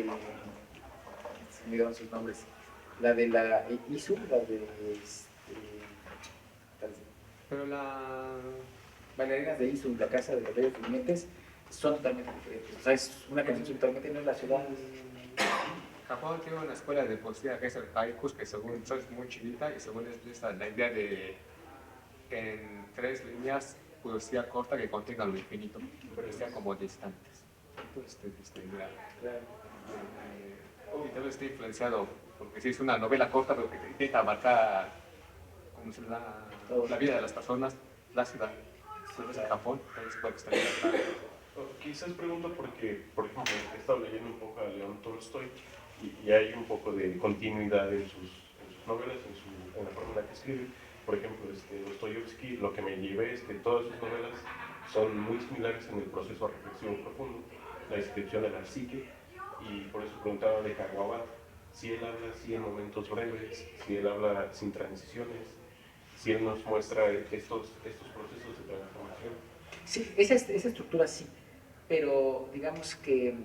olvidaron sus nombres. La de la Isu, la de Pero la... bailarinas de Isu, la casa de los bellos durmientes, son totalmente diferentes. O sea, es una canción totalmente no es la ciudad. Japón tiene una escuela de poesía que es el haikus, que según yo es muy chiquita y según es la idea de en 3 líneas poesía corta que contenga lo infinito, pero sean como distantes. Entonces, mira, y tal vez esté influenciado, porque sí es una novela corta, pero que intenta abarcar como si la vida de las personas, la ciudad. Entonces, en Japón, tal vez puede estar Quizás pregunto porque, por ejemplo, he estado leyendo un poco a León Tolstoy y hay un poco de continuidad en sus novelas, en la forma en la que escribe. por ejemplo, Dostoyevsky, lo que me llevé es que todas sus novelas son muy similares en el proceso reflexivo profundo, la descripción de la psique, y por eso preguntaba de Caguabat, si él habla así en momentos breves, si él habla sin transiciones, si él nos muestra estos procesos de transformación. Sí, esa estructura sí, pero digamos que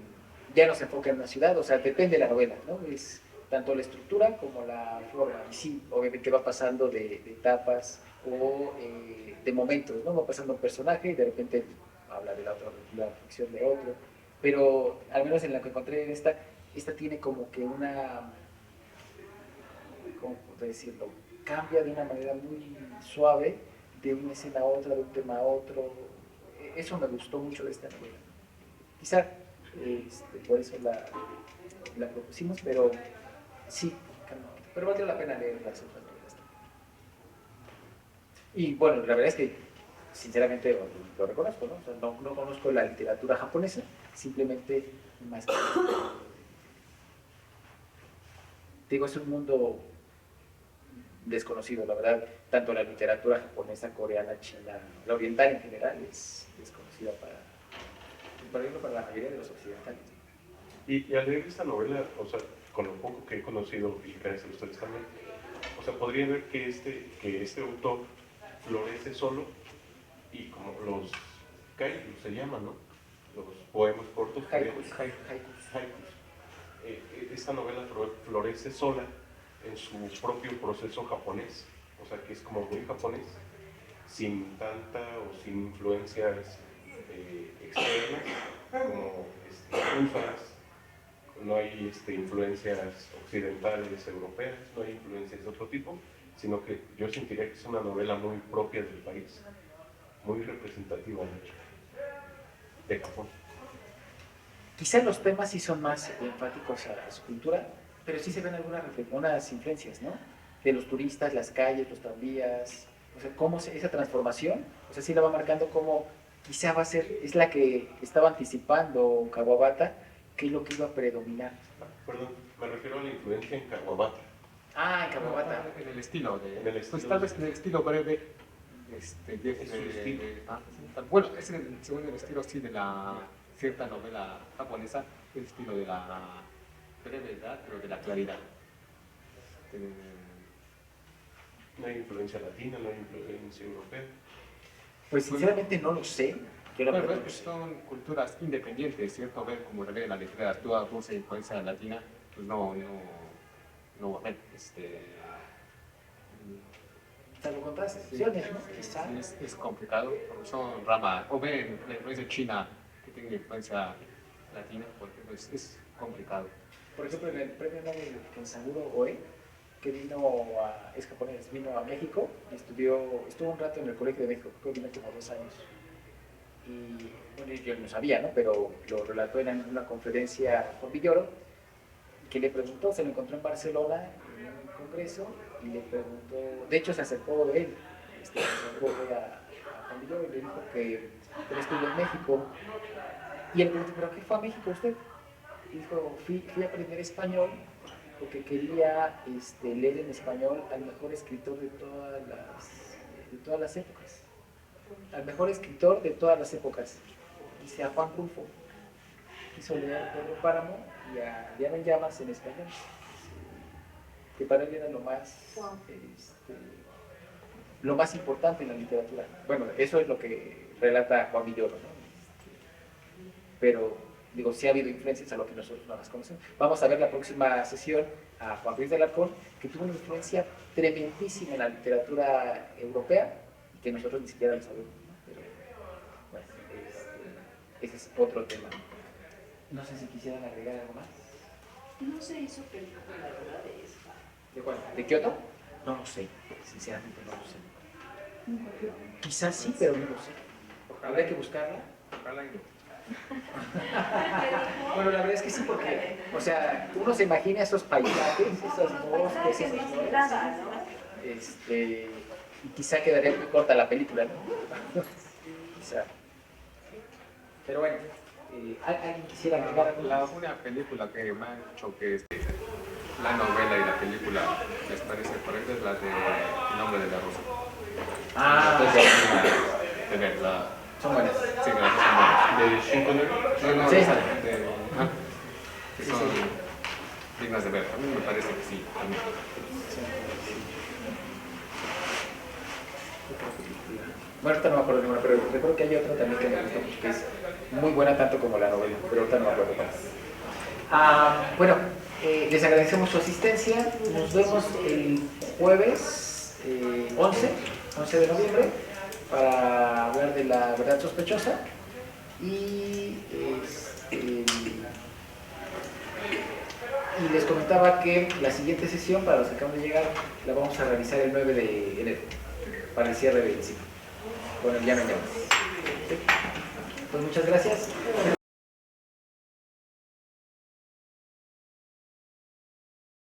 ya no se enfoca en una ciudad, o sea, depende de la novela, ¿no? Es tanto la estructura como la forma, y sí, obviamente va pasando de etapas o de momentos, ¿no? Va pasando un personaje y de repente habla de la ficción de otro, pero al menos en la que encontré en esta tiene como que una, ¿cómo puedo decirlo? Cambia de una manera muy suave de una escena a otra, de un tema a otro. Eso me gustó mucho de esta novela. Quizá por eso la propusimos, pero sí, pero valió la pena leer las otras novelas. Y bueno, la verdad es que, sinceramente, lo reconozco, ¿no? O sea, no conozco la literatura japonesa, simplemente más que... Digo, es un mundo desconocido, la verdad, tanto la literatura japonesa, coreana, china, la oriental en general es desconocida para la mayoría de los occidentales. Y al leer esta novela, o sea, con lo poco que he conocido y gracias a ustedes también, o sea, podría ver que este autor florece solo y como los haikus se llaman, ¿no? Los poemas cortos. Haikus. Esta novela florece sola en su propio proceso japonés, o sea, que es como muy japonés, sin tanta o sin influencias externas como rusas, no hay influencias occidentales, europeas, no hay influencias de otro tipo, sino que yo sentiría que es una novela muy propia del país, muy representativa de Japón. Quizá los temas sí son más enfáticos a su cultura, pero sí se ven algunas influencias, ¿no? De los turistas, las calles, los tranvías, o sea, cómo esa transformación, o sea, sí la va marcando como quizá va a ser, es la que estaba anticipando Kawabata, que es lo que iba a predominar. Perdón, me refiero a la influencia en Kawabata. Ah, en Kawabata. En el estilo de... En el estilo pues tal vez en el estilo breve. Es su estilo. Bueno, es según el estilo sí de la cierta novela japonesa, el estilo de la brevedad, pero de la claridad. No hay influencia latina, no hay influencia europea. Pues sinceramente no lo sé. Yo la Bueno, verdad es no que sé. son culturas independientes, ¿cierto? Ver como revela la literatura rusa e influencia latina, pues no, bueno, Salvo con otras excepciones, ¿no? Quizá. es complicado, porque son rama, o ver la influencia china que tiene influencia latina, porque pues es complicado. Por ejemplo, en el premio Nobel Kensaguro Oe, que es japonés, vino a México y estuvo un rato en el Colegio de México, creo que vino como 2 años. Y bueno, yo no sabía, ¿no? Pero lo relató en una conferencia con Villoro, que le preguntó, se lo encontró en Barcelona en un congreso y le preguntó, de hecho se acercó él, se acercó a Juan Villoro y le dijo que él estuvo en México. Y él preguntó, ¿pero qué fue a México usted? Y dijo, fui a aprender español porque quería leer en español al mejor escritor de todas las épocas. Al mejor escritor de todas las épocas. Dice a Juan Rulfo. Quiso leer Pedro Páramo y a Diana en Llamas en español. Que para él era lo más importante en la literatura. Bueno, eso es lo que relata Juan Villoro, ¿no? Pero digo, sí ha habido influencias a lo que nosotros no las conocemos. Vamos a ver la próxima sesión a Juan Ruiz de Alarcón, que tuvo una influencia tremendísima en la literatura europea y que nosotros ni siquiera lo sabemos, ¿no? Pero bueno, ese es otro tema. No sé si quisieran agregar algo más. No se hizo película, la verdad, de esta. ¿De cuál? ¿De Kioto? No lo sé, sinceramente no lo sé. Quizás sí, pero no lo sé. Habrá que buscarla. Ojalá y Bueno, la verdad es que sí, porque, o sea, uno se imagina esos paisajes, esos bosques, esos flores, y quizá quedaría muy corta la película, ¿no? Quizá. Pero bueno, ¿alguien quisiera agregar algo la más? una película que me ha hecho que la novela y la película les parece correcta es la de El nombre de la rosa. Ah, Las dos de ver, son buenas. sí, las dos son buenas. ¿De 5 negros? No, no, Sí. que son dignas de ver. A mí me parece que sí, también. Bueno, ahorita no me acuerdo de ninguna, pero recuerdo que hay otra también que me gusta mucho, que es muy buena tanto como la novela, pero ahorita no me acuerdo cuál es. Bueno, les agradecemos su asistencia. Nos vemos el jueves 11 de noviembre, para hablar de la verdad sospechosa. Y les comentaba que la siguiente sesión, para los que acaban de llegar, la vamos a realizar el 9 de enero, para el cierre del ciclo. Bueno, ya no hay más. Pues muchas gracias.